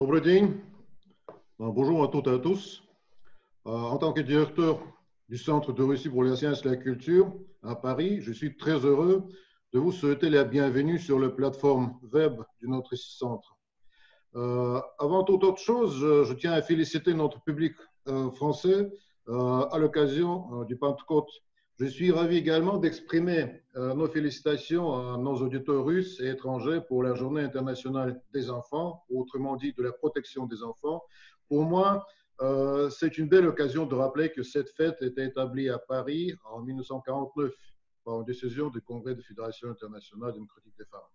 Добрый день. Bonjour à toutes et à tous. En tant que directeur du Centre de Russie pour la science et la culture à Paris, je suis très heureux de vous souhaiter la bienvenue sur la plateforme web de notre centre. Avant toute autre chose, je tiens à féliciter notre public français à l'occasion du Pentecôte. Je suis ravi également d'exprimer nos félicitations à nos auditeurs russes et étrangers pour la Journée internationale des enfants, autrement dit de la protection des enfants. Pour moi, c'est une belle occasion de rappeler que cette fête était établie à Paris en 1949 par une décision du Congrès de Fédération internationale démocratique des femmes.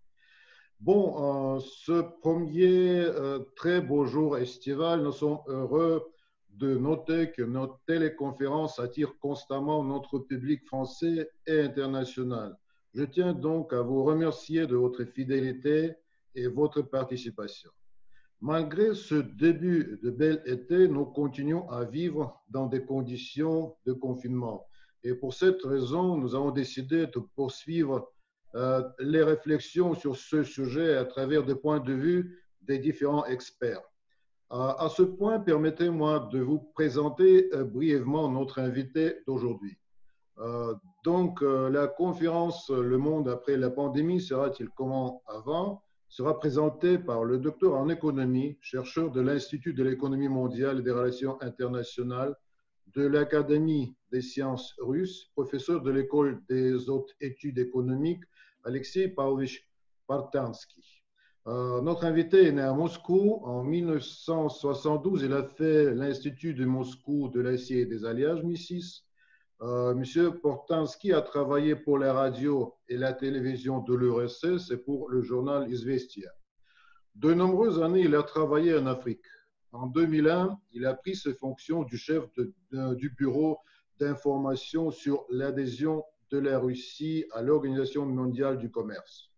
Bon, ce premier très beau jour estival, nous sommes heureux de noter que notre téléconférence attire constamment notre public français et international. Je tiens donc à vous remercier de votre fidélité et votre participation. Malgré ce début de bel été, nous continuons à vivre dans des conditions de confinement. Et pour cette raison, nous avons décidé de poursuivre les réflexions sur ce sujet à travers des points de vue des différents experts. À ce point, permettez-moi de vous présenter brièvement notre invité d'aujourd'hui. La conférence Le monde après la pandémie sera-t-il comment avant sera présentée par le docteur en économie, chercheur de l'Institut de l'économie mondiale et des relations internationales de l'Académie des sciences russes, professeur de l'école des hautes études économiques, Alexei Pavlovich Partansky. Notre invité est né à Moscou en 1972. Il a fait l'Institut de Moscou de l'acier et des alliages, MI6. Monsieur Portansky a travaillé pour la radio et la télévision de l'URSS et pour le journal Izvestia. De nombreuses années, il a travaillé en Afrique. En 2001, il a pris ses fonctions du chef du bureau d'information sur l'adhésion de la Russie à l'Organisation mondiale du commerce.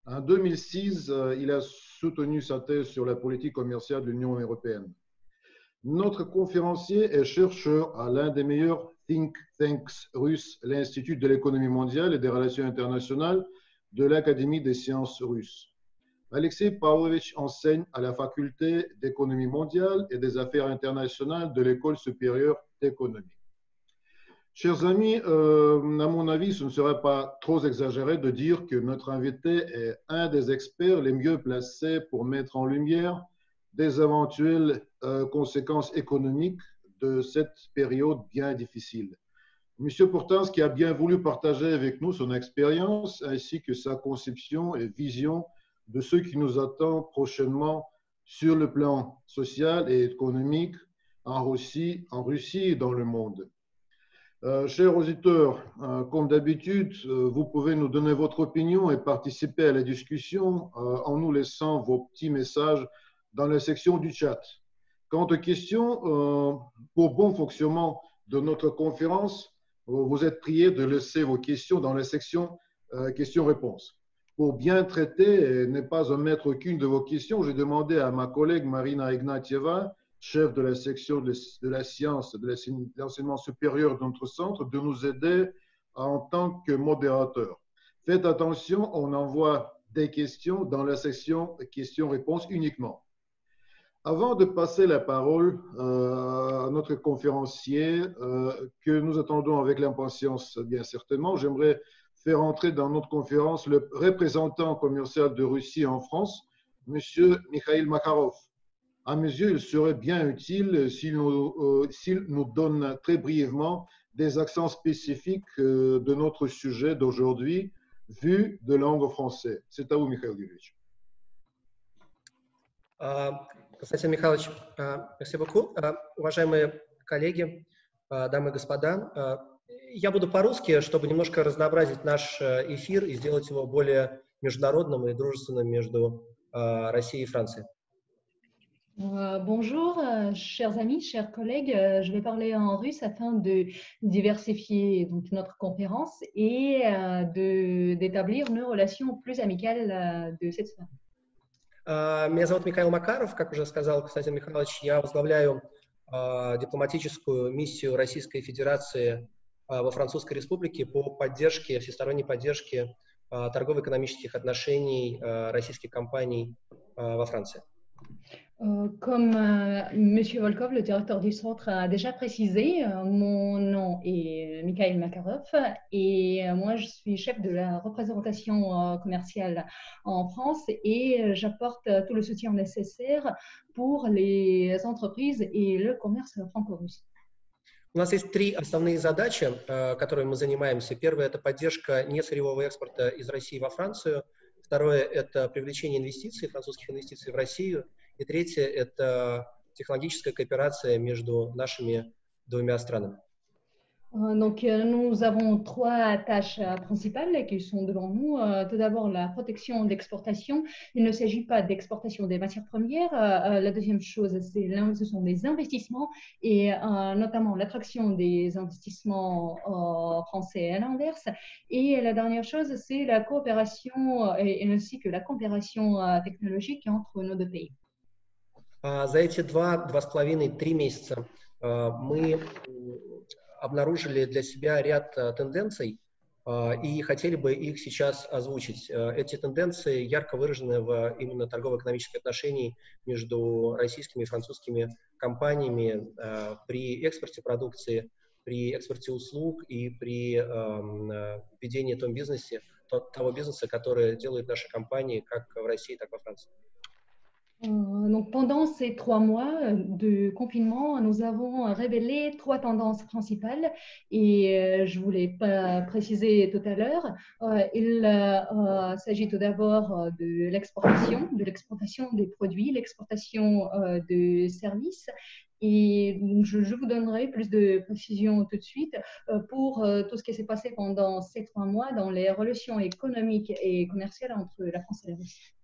En 2006, il a soutenu sa thèse sur la politique commerciale de l'Union européenne. Notre conférencier est chercheur à l'un des meilleurs think tanks russes, l'Institut de l'économie mondiale et des relations internationales de l'Académie des sciences russes. Alexei Pavlovich enseigne à la faculté d'économie mondiale et des affaires internationales de l'École supérieure d'économie. Chers amis, à mon avis, ce ne serait pas trop exagéré de dire que notre invité est un des experts les mieux placés pour mettre en lumière des éventuelles conséquences économiques de cette période bien difficile. Monsieur Portansky a bien voulu partager avec nous son expérience ainsi que sa conception et vision de ce qui nous attend prochainement sur le plan social et économique en Russie et dans le monde. Chers auditeurs, comme d'habitude, vous pouvez nous donner votre opinion et participer à la discussion en nous laissant vos petits messages dans la section du chat. Quant aux questions, pour bon fonctionnement de notre conférence, vous êtes priés de laisser vos questions dans la section questions-réponses. Pour bien traiter et ne pas omettre aucune de vos questions, j'ai demandé à ma collègue Marina Ignatieva, chef de la section de la science et de l'enseignement supérieur de notre centre, de nous aider en tant que modérateur. Faites attention, on envoie des questions dans la section questions-réponses uniquement. Avant de passer la parole à notre conférencier, que nous attendons avec l'impatience bien certainement, j'aimerais faire entrer dans notre conférence le représentant commercial de Russie en France, M. Mikhail Makarov. À mes yeux, il serait bien utile s'il nous donne très brièvement des accents spécifiques de notre sujet d'aujourd'hui, vu de langue français. C'est à vous, Mikhail Юрьевич. Константин Михайлович, merci beaucoup. Уважаемые коллеги, дамы и господа, я буду по-русски, чтобы немножко разнообразить наш эфир и сделать его более международным и дружественным между Россией и Францией. Bonjour, chers amis, chers collègues. Je vais parler en russe afin de diversifier donc, notre conférence et d'établir une relation plus amicale de cette semaine. Меня зовут Михаил Макаров, как уже сказал Константин Михайлович, я возглавляю дипломатическую миссию Российской Федерации во Французской Республике по поддержке, всесторонней поддержке торгово-экономических отношений российских компаний во Франции. Comme M. Volkov, le directeur du centre, a déjà précisé, mon nom est Mikhail Makarov et moi je suis chef de la représentation commerciale en France et j'apporte tout le soutien nécessaire pour les entreprises et le commerce franco-russe. У нас есть три основные задачи, которыми мы занимаемся. Первое – это поддержка несырьевого экспорта из России во Францию. Второе – это привлечение инвестиций, французских инвестиций в Россию. И третье – это технологическая кооперация между нашими двумя странами. Donc, nous avons trois tâches principales qui sont devant nous. Tout d'abord, la protection de l'exportation. Il ne s'agit pas d'exportation des matières premières. La deuxième chose, ce sont des investissements et notamment l'attraction des investissements français à l'inverse. Et la dernière chose, c'est la coopération et ainsi que la coopération technologique entre nos deux pays. За эти 2,5-3 месяца мы обнаружили для себя ряд тенденций и хотели бы их сейчас озвучить. Эти тенденции ярко выражены в именно торгово-экономических отношениях между российскими и французскими компаниями при экспорте продукции, при экспорте услуг и при ведении того бизнеса, который делают наши компании как в России, так и во Франции. Donc, pendant ces 3 mois de confinement, nous avons révélé 3 tendances principales et je voulais pas préciser tout à l'heure. Il s'agit tout d'abord de l'exportation des produits, l'exportation de services. Et je vous donnerai plus de précisions tout de suite pour tout ce qui s'est passé pendant ces 3 mois dans les relations économiques et commerciales entre la France et la Russie.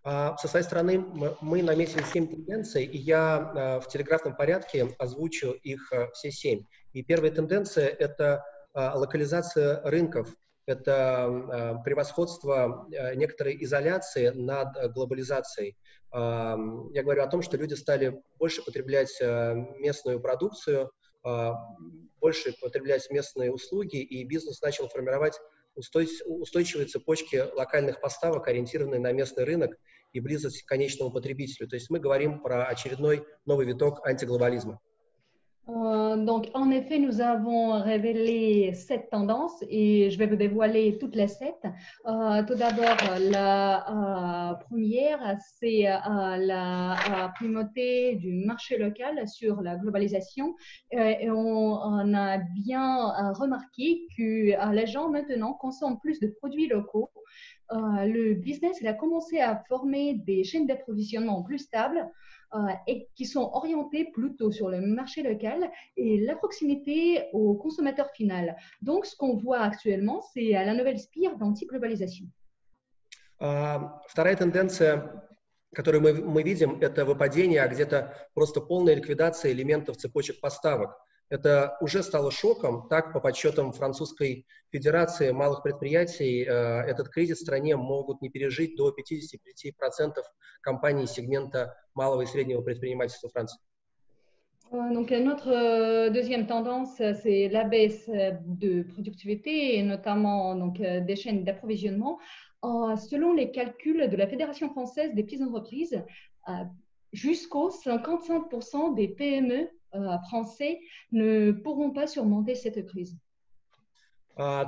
Со своей стороны мы наметили 7 тенденций, и я в телеграфном порядке озвучу их все 7. И первая тенденция – это локализация рынков, это превосходство некоторой изоляции над глобализацией. Я говорю о том, что люди стали больше потреблять местную продукцию, больше потреблять местные услуги, и бизнес начал формировать устойчивые цепочки локальных поставок, ориентированные на местный рынок и близость к конечному потребителю. То есть мы говорим про очередной новый виток антиглобализма. Donc, en effet, nous avons révélé 7 tendances et je vais vous dévoiler toutes les 7. Tout d'abord, la première, c'est la primauté du marché local sur la globalisation. Et on a bien remarqué que les gens maintenant consomment plus de produits locaux. Le business il a commencé à former des chaînes d'approvisionnement plus stables et qui sont orientées plutôt sur le marché local et la proximité au consommateur final. Donc, ce qu'on voit actuellement, c'est la nouvelle spire d'anti-globalisation. Вторая тенденция, которую мы видим, это выпадение, а где-то просто полная ликвидация элементов цепочек поставок. Это уже стало шоком. Так, по подсчетам Французской Федерации малых предприятий, этот кризис в стране могут не пережить до 55% компаний сегмента малого и среднего предпринимательства Франции. Donc, notre deuxième tendance, c'est la baisse de productivité et notamment donc, des chaînes d'approvisionnement. Selon les calculs de la Fédération française des petites entreprises, jusqu'aux 55% des PME français ne pourront pas surmonter cette crise.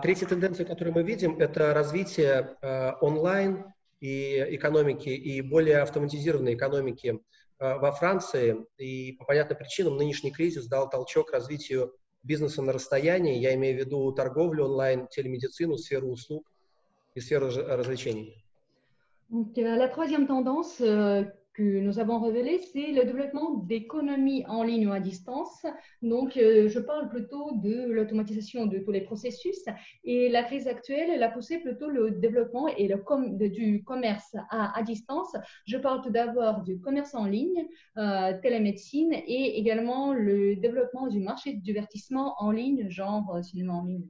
Третья тенденция, которую мы видим, это развитие онлайн и экономики и более автоматизированной экономики во Франции. И по понятным причинам нынешний кризис дал толчок развитию бизнеса на расстоянии. Я имею в виду торговлю онлайн, телемедицину, сферу услуг и сферу развлечений. Donc, la troisième tendance que nous avons révélée, c'est le développement d'économies en ligne ou à distance. Donc, je parle plutôt de l'automatisation de tous les processus. Et la crise actuelle, elle a poussé plutôt le développement et du commerce à distance. Je parle tout d'abord du commerce en ligne, télémédecine et également le développement du marché du divertissement en ligne, genre cinéma en ligne.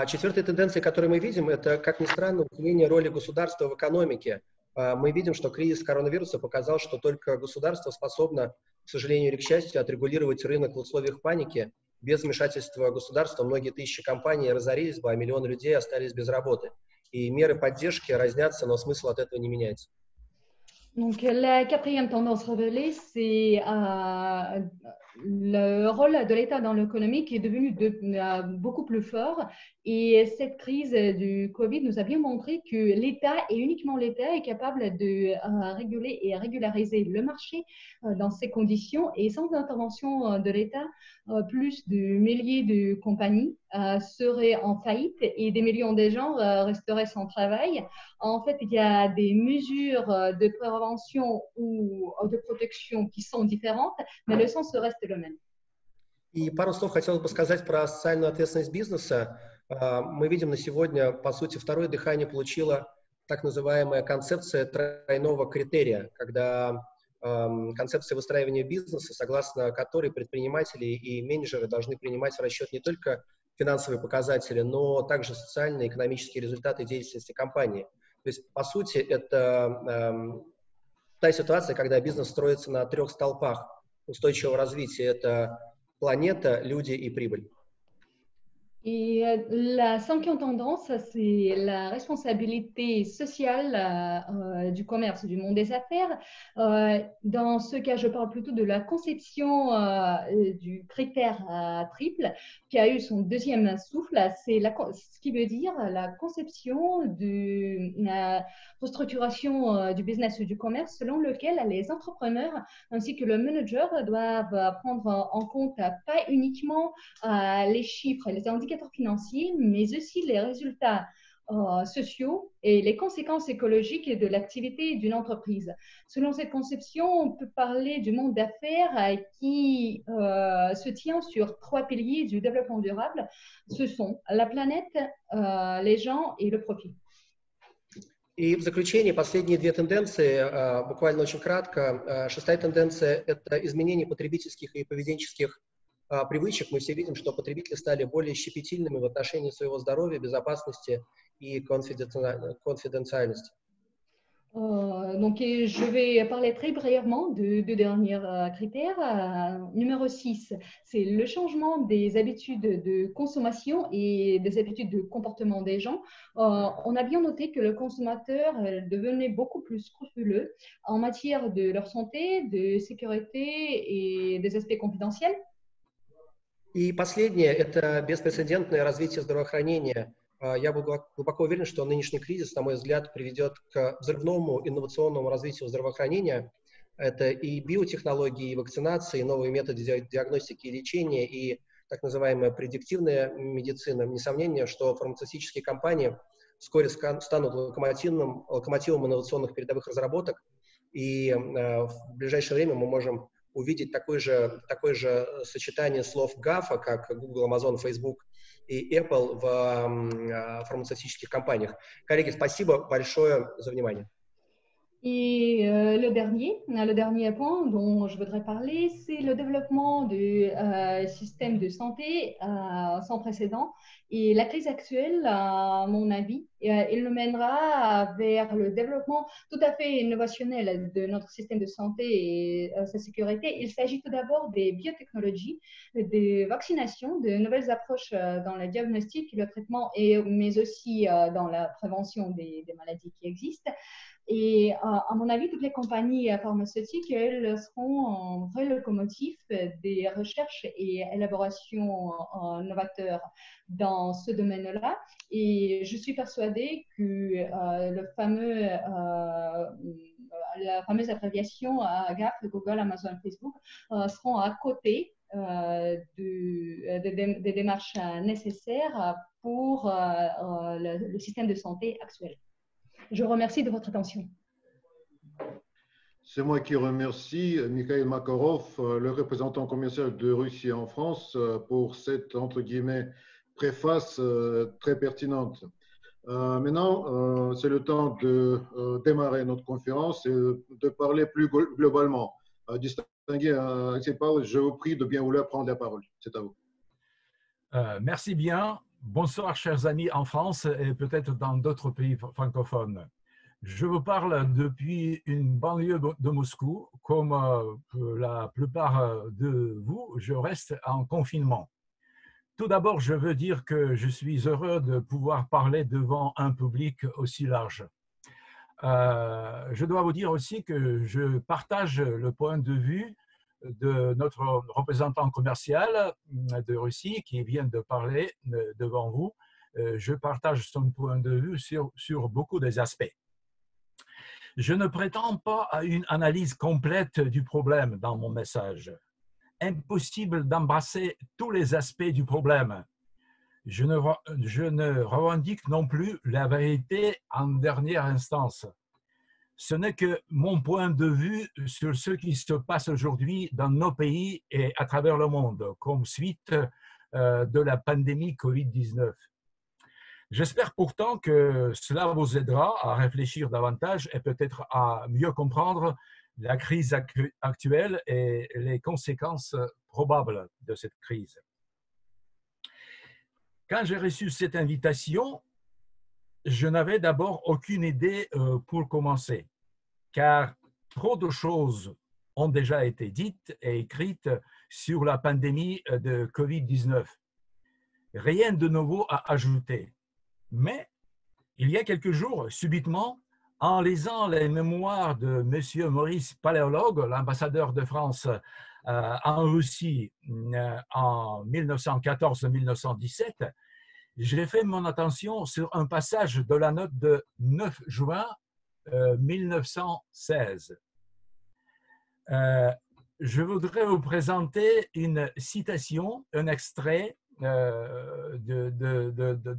Четвертая тенденция, которую мы видим, это, как ни странно, усиление роли государства в экономике. Мы видим, что кризис коронавируса показал, что только государство способно, к сожалению или к счастью, отрегулировать рынок в условиях паники. Без вмешательства государства многие тысячи компаний разорились бы, а миллионы людей остались без работы. И меры поддержки разнятся, но смысл от этого не меняется. Donc, la quatrième tendance révélée, c'est le rôle de l'État dans l'économie qui est devenu beaucoup plus fort. Et cette crise du Covid nous a bien montré que l'État, et uniquement l'État, est capable de réguler et régulariser le marché dans ces conditions. Et sans intervention de l'État, plus de milliers de compagnies seraient en faillite et des millions de gens resteraient sans travail. En fait, il y a des mesures de prévention ou de protection qui sont différentes, mais le sens reste le même. И пару слов хотелось бы сказать про социальную ответственность бизнеса. Мы видим на сегодня, по сути, второе дыхание получила так называемая концепция тройного критерия, когда концепция выстраивания бизнеса, согласно которой предприниматели и менеджеры должны принимать в расчет не только финансовые показатели, но также социальные и экономические результаты деятельности компании. То есть, по сути, это та ситуация, когда бизнес строится на 3 столпах устойчивого развития. Это планета, люди и прибыль. Et la cinquième tendance, c'est la responsabilité sociale du commerce, du monde des affaires. Dans ce cas, je parle plutôt de la conception du critère triple qui a eu son deuxième souffle. C'est ce qui veut dire la conception de la restructuration du business ou du commerce selon lequel les entrepreneurs ainsi que le manager doivent prendre en compte pas uniquement les chiffres et les indicateurs financiers, mais aussi les résultats sociaux et les conséquences écologiques de l'activité d'une entreprise. Selon cette conception, on peut parler du monde d'affaires qui se tient sur 3 piliers du développement durable. Ce sont la planète, les gens et le profit. И в заключение последние две тенденции, буквально очень кратко. Шестая тенденция – это изменение потребительских и поведенческих привычек. Мы все видим, что потребители стали более щепетильными в отношении своего здоровья, безопасности и конфиденциальности. Donc, je vais parler très brièvement de deux derniers critères. Numéro 6, c'est le changement des habitudes de consommation et des habitudes de comportement des gens. On a bien noté que le consommateur devenait beaucoup plus scrupuleux en matière de leur santé, de sécurité et des aspects confidentiels. И последнее – это беспрецедентное развитие здравоохранения. Я глубоко уверен, что нынешний кризис, на мой взгляд, приведет к взрывному инновационному развитию здравоохранения. Это и биотехнологии, и вакцинации, и новые методы диагностики и лечения, и так называемая предиктивная медицина. Несомненно, что фармацевтические компании вскоре станут локомотивом инновационных передовых разработок, и в ближайшее время мы можем увидеть такое же сочетание слов ГАФа, как Google, Amazon, Facebook и Apple в фармацевтических компаниях. Коллеги, спасибо большое за внимание. Et le dernier point dont je voudrais parler, c'est le développement du système de santé sans précédent. Et la crise actuelle, à mon avis, il nous mènera vers le développement tout à fait innovationnel de notre système de santé et sa sécurité. Il s'agit tout d'abord des biotechnologies, des vaccinations, de nouvelles approches dans le diagnostic, le traitement, mais aussi dans la prévention des maladies qui existent. Et à mon avis, toutes les compagnies pharmaceutiques, elles seront en vrai locomotif des recherches et élaborations novateurs dans ce domaine-là. Et je suis persuadée que la fameuse abréviation GAP, Google, Amazon, Facebook, seront à côté des démarches nécessaires pour le système de santé actuel. Je vous remercie de votre attention. C'est moi qui remercie Mikhail Makarov, le représentant commercial de Russie en France, pour cette, entre guillemets, préface très pertinente. Maintenant, c'est le temps de démarrer notre conférence et de parler plus globalement. Distingué Alexei Pavlovitch, je vous prie de bien vouloir prendre la parole. C'est à vous. Merci bien. Bonsoir, chers amis en France et peut-être dans d'autres pays francophones. Je vous parle depuis une banlieue de Moscou. Comme la plupart de vous, je reste en confinement. Tout d'abord, je veux dire que je suis heureux de pouvoir parler devant un public aussi large. je dois vous dire aussi que je partage le point de vue de notre représentant commercial de Russie qui vient de parler devant vous. Je partage son point de vue sur beaucoup des aspects. Je ne prétends pas à une analyse complète du problème dans mon message. Impossible d'embrasser tous les aspects du problème. Je ne revendique non plus la vérité en dernière instance. Ce n'est que mon point de vue sur ce qui se passe aujourd'hui dans nos pays et à travers le monde, comme suite de la pandémie Covid-19. J'espère pourtant que cela vous aidera à réfléchir davantage et peut-être à mieux comprendre la crise actuelle et les conséquences probables de cette crise. Quand j'ai reçu cette invitation, je n'avais d'abord aucune idée pour commencer, car trop de choses ont déjà été dites et écrites sur la pandémie de Covid-19. Rien de nouveau à ajouter. Mais il y a quelques jours, subitement, en lisant les mémoires de M. Maurice Paléologue, l'ambassadeur de France en Russie en 1914-1917, j'ai fait mon attention sur un passage de la note de 9 juin 1916. Je voudrais vous présenter une citation, un extrait de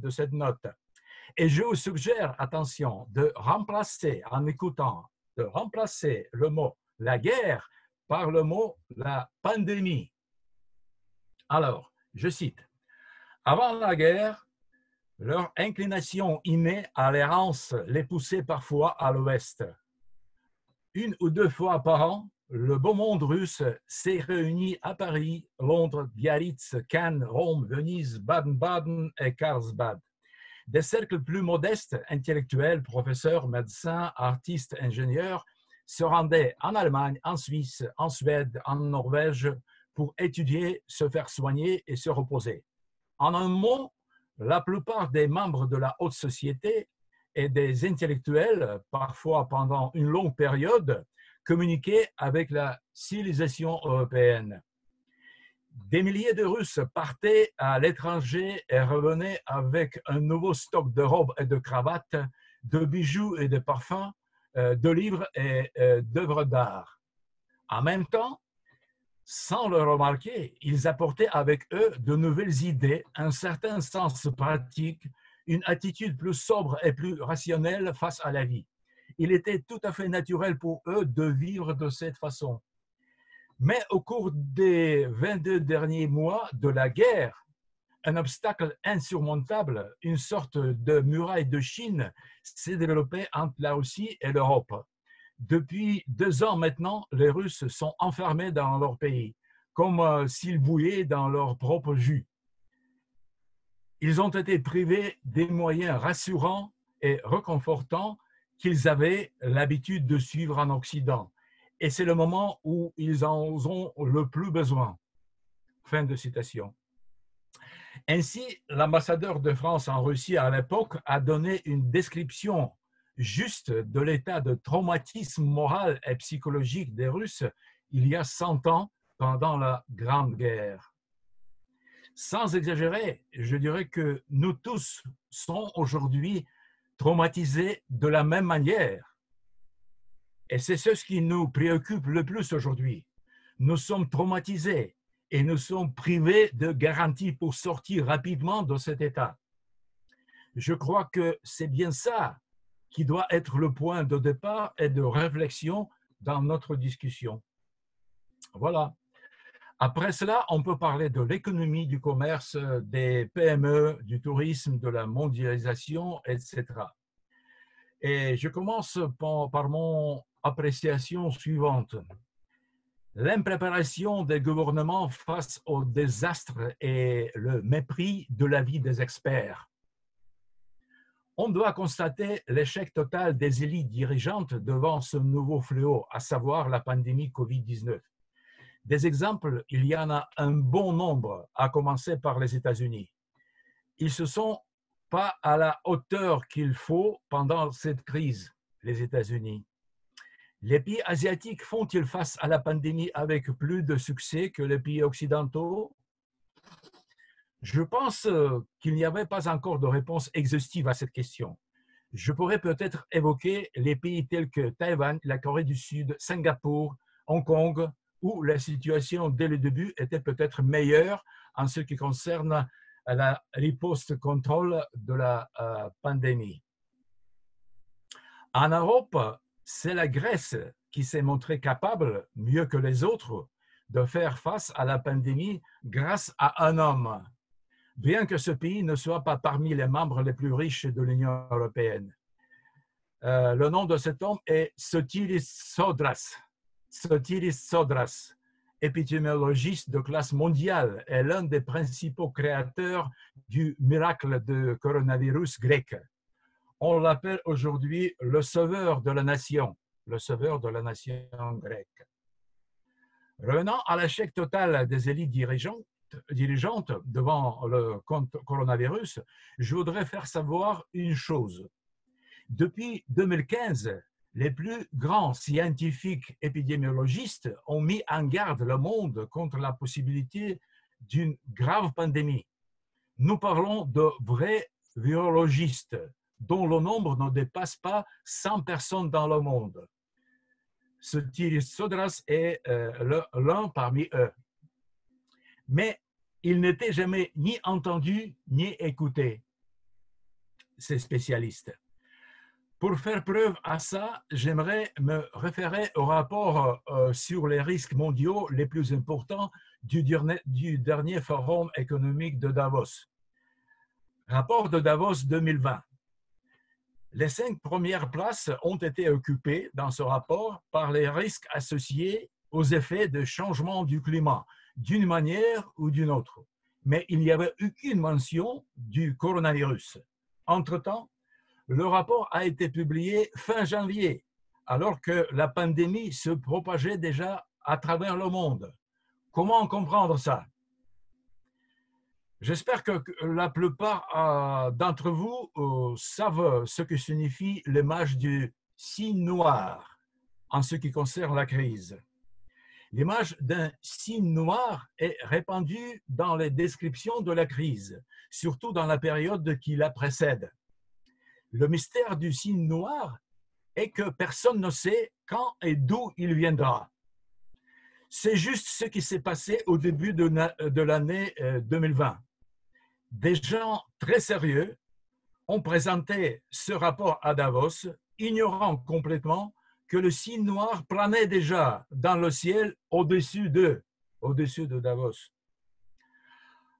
cette note. Et je vous suggère, attention, de remplacer, en écoutant, de remplacer le mot « la guerre » par le mot « la pandémie ». Alors, je cite, « Avant la guerre, leur inclination innée à l'errance les poussait parfois à l'ouest. Une ou deux fois par an, le beau monde russe s'est réuni à Paris, Londres, Biarritz, Cannes, Rome, Venise, Baden-Baden et Karlsbad. Des cercles plus modestes, intellectuels, professeurs, médecins, artistes, ingénieurs, se rendaient en Allemagne, en Suisse, en Suède, en Norvège pour étudier, se faire soigner et se reposer. En un mot, la plupart des membres de la haute société et des intellectuels, parfois pendant une longue période, communiquaient avec la civilisation européenne. Des milliers de Russes partaient à l'étranger et revenaient avec un nouveau stock de robes et de cravates, de bijoux et de parfums, de livres et d'œuvres d'art. En même temps, sans le remarquer, ils apportaient avec eux de nouvelles idées, un certain sens pratique, une attitude plus sobre et plus rationnelle face à la vie. Il était tout à fait naturel pour eux de vivre de cette façon. Mais au cours des 22 derniers mois de la guerre, un obstacle insurmontable, une sorte de muraille de Chine, s'est développé entre la Russie et l'Europe. Depuis 2 ans maintenant, les Russes sont enfermés dans leur pays, comme s'ils bouillaient dans leur propre jus. Ils ont été privés des moyens rassurants et réconfortants qu'ils avaient l'habitude de suivre en Occident. Et c'est le moment où ils en ont le plus besoin. Fin de citation. Ainsi, l'ambassadeur de France en Russie à l'époque a donné une description juste de l'état de traumatisme moral et psychologique des Russes il y a 100 ans pendant la Grande Guerre. Sans exagérer, je dirais que nous tous sommes aujourd'hui traumatisés de la même manière. Et c'est ce qui nous préoccupe le plus aujourd'hui. Nous sommes traumatisés et nous sommes privés de garanties pour sortir rapidement de cet état. Je crois que c'est bien ça qui doit être le point de départ et de réflexion dans notre discussion. Voilà. Après cela, on peut parler de l'économie, du commerce, des PME, du tourisme, de la mondialisation, etc. Et je commence par mon appréciation suivante. L'impréparation des gouvernements face au désastre et le mépris de l'avis des experts. On doit constater l'échec total des élites dirigeantes devant ce nouveau fléau, à savoir la pandémie Covid-19. Des exemples, il y en a un bon nombre, à commencer par les États-Unis. Ils ne se sont pas à la hauteur qu'il faut pendant cette crise. les États-Unis. Les pays asiatiques font-ils face à la pandémie avec plus de succès que les pays occidentaux? Je pense qu'il n'y avait pas encore de réponse exhaustive à cette question. Je pourrais peut-être évoquer les pays tels que Taïwan, la Corée du Sud, Singapour, Hong Kong, où la situation dès le début était peut-être meilleure en ce qui concerne la riposte contrôle de la pandémie. En Europe, c'est la Grèce qui s'est montrée capable, mieux que les autres, de faire face à la pandémie grâce à un homme, bien que ce pays ne soit pas parmi les membres les plus riches de l'Union européenne. Le nom de cet homme est Sotiris Sodras. Sotiris Sodras, épidémiologiste de classe mondiale, est l'un des principaux créateurs du miracle de coronavirus grec. On l'appelle aujourd'hui le sauveur de la nation grecque. Revenant à l'échec total des élites dirigeantes devant le coronavirus, je voudrais faire savoir une chose. Depuis 2015, les plus grands scientifiques épidémiologistes ont mis en garde le monde contre la possibilité d'une grave pandémie. Nous parlons de vrais virologistes, dont le nombre ne dépasse pas 100 personnes dans le monde. Sotiris Sodras est l'un parmi eux. Mais il n'était jamais ni entendu ni écouté, ces spécialistes. Pour faire preuve à ça, j'aimerais me référer au rapport sur les risques mondiaux les plus importants du dernier Forum économique de Davos. Rapport de Davos 2020. Les 5 premières places ont été occupées dans ce rapport par les risques associés aux effets de changement du climat, d'une manière ou d'une autre. Mais il n'y avait aucune mention du coronavirus. Entre-temps, le rapport a été publié fin janvier, alors que la pandémie se propageait déjà à travers le monde. Comment comprendre ça? J'espère que la plupart d'entre vous savent ce que signifie l'image du signe noir en ce qui concerne la crise. L'image d'un signe noir est répandue dans les descriptions de la crise, surtout dans la période qui la précède. Le mystère du signe noir est que personne ne sait quand et d'où il viendra. C'est juste ce qui s'est passé au début de l'année 2020. Des gens très sérieux ont présenté ce rapport à Davos, ignorant complètement que le signe noir planait déjà dans le ciel au-dessus de Davos.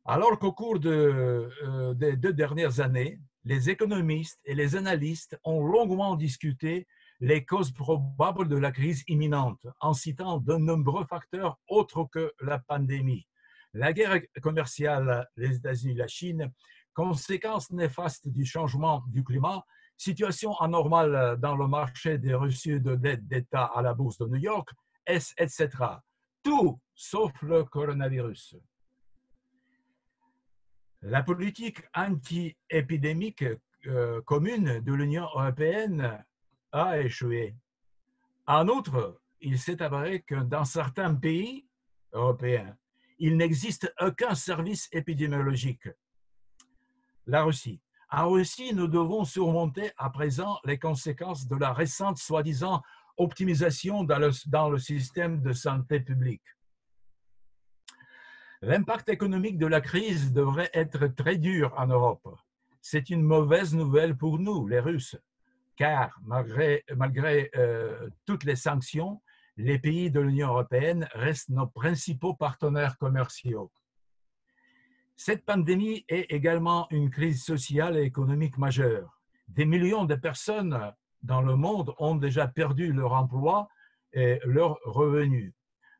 Alors qu'au cours des 2 dernières années, les économistes et les analystes ont longuement discuté les causes probables de la crise imminente, en citant de nombreux facteurs autres que la pandémie. La guerre commerciale, les États-Unis et la Chine, conséquences néfastes du changement du climat, situation anormale dans le marché des reçus de dette d'État à la bourse de New York, etc. Tout sauf le coronavirus. La politique anti-épidémique commune de l'Union européenne a échoué. En outre, il s'est avéré que dans certains pays européens, il n'existe aucun service épidémiologique. La Russie. En Russie, nous devons surmonter à présent les conséquences de la récente soi-disant optimisation dans le système de santé publique. L'impact économique de la crise devrait être très dur en Europe. C'est une mauvaise nouvelle pour nous, les Russes, car malgré toutes les sanctions, les pays de l'Union européenne restent nos principaux partenaires commerciaux. Cette pandémie est également une crise sociale et économique majeure. Des millions de personnes dans le monde ont déjà perdu leur emploi et leurs revenus.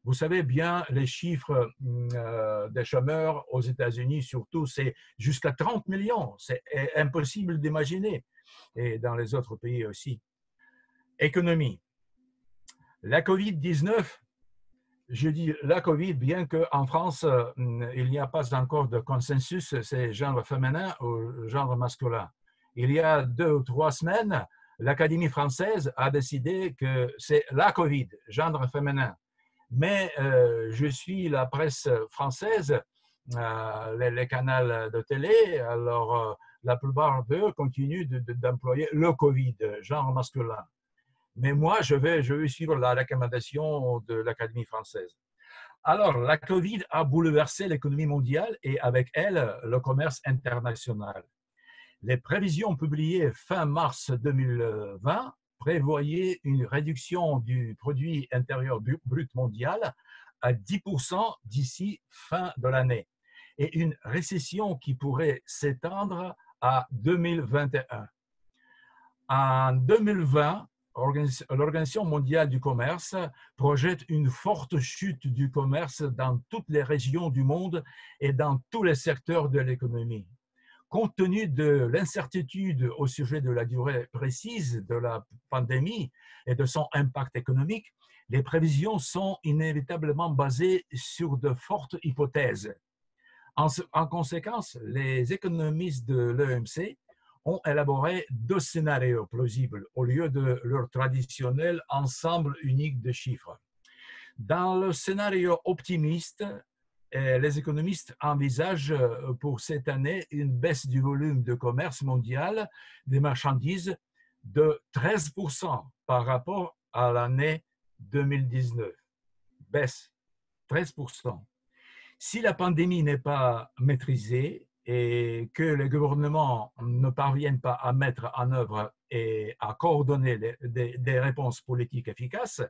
Vous savez bien, les chiffres des chômeurs aux États-Unis, surtout, c'est jusqu'à 30 millions. C'est impossible d'imaginer. Et dans les autres pays aussi. Économie. La COVID-19, je dis la COVID, bien qu'en France, il n'y a pas encore de consensus, c'est genre féminin ou genre masculin. Il y a 2 ou 3 semaines, l'Académie française a décidé que c'est la Covid, genre féminin. Mais je suis la presse française, les canaux de télé, alors la plupart d'eux continuent d'employer le Covid, genre masculin. Mais moi, je vais suivre la recommandation de l'Académie française. Alors, la Covid a bouleversé l'économie mondiale et avec elle, le commerce international. Les prévisions publiées fin mars 2020 prévoyaient une réduction du produit intérieur brut mondial à 10% d'ici fin de l'année et une récession qui pourrait s'étendre à 2021. En 2020, l'Organisation mondiale du commerce projette une forte chute du commerce dans toutes les régions du monde et dans tous les secteurs de l'économie. Compte tenu de l'incertitude au sujet de la durée précise de la pandémie et de son impact économique, les prévisions sont inévitablement basées sur de fortes hypothèses. En conséquence, les économistes de l'EMC ont élaboré 2 scénarios plausibles au lieu de leur traditionnel ensemble unique de chiffres. Dans le scénario optimiste, les économistes envisagent pour cette année une baisse du volume de commerce mondial des marchandises de 13% par rapport à l'année 2019. Baisse, 13%. Si la pandémie n'est pas maîtrisée et que les gouvernements ne parviennent pas à mettre en œuvre et à coordonner des réponses politiques efficaces,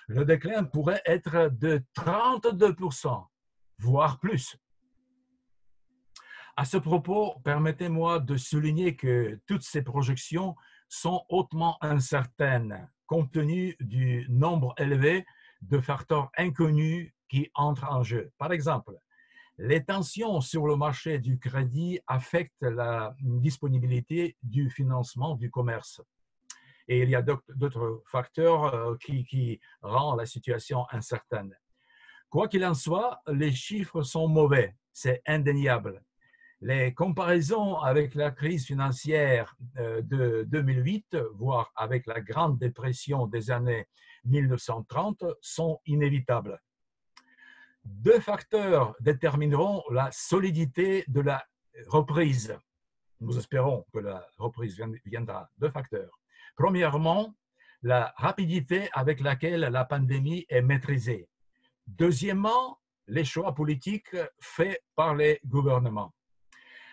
le déclin pourrait être de 32%. Voire plus. À ce propos, permettez-moi de souligner que toutes ces projections sont hautement incertaines, compte tenu du nombre élevé de facteurs inconnus qui entrent en jeu. Par exemple, les tensions sur le marché du crédit affectent la disponibilité du financement du commerce. Et il y a d'autres facteurs qui rendent la situation incertaine. Quoi qu'il en soit, les chiffres sont mauvais, c'est indéniable. Les comparaisons avec la crise financière de 2008, voire avec la Grande Dépression des années 1930, sont inévitables. 2 facteurs détermineront la solidité de la reprise. Nous espérons que la reprise viendra. 2 facteurs. Premièrement, la rapidité avec laquelle la pandémie est maîtrisée. Deuxièmement, les choix politiques faits par les gouvernements.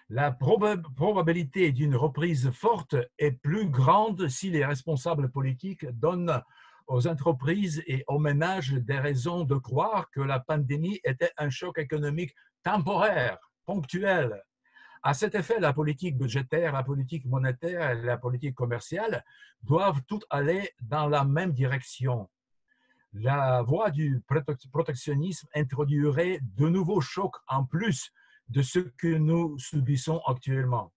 La probabilité d'une reprise forte est plus grande si les responsables politiques donnent aux entreprises et aux ménages des raisons de croire que la pandémie était un choc économique temporaire, ponctuel. À cet effet, la politique budgétaire, la politique monétaire et la politique commerciale doivent toutes aller dans la même direction. La voie du protectionnisme introduirait de nouveaux chocs en plus de ce que nous subissons actuellement.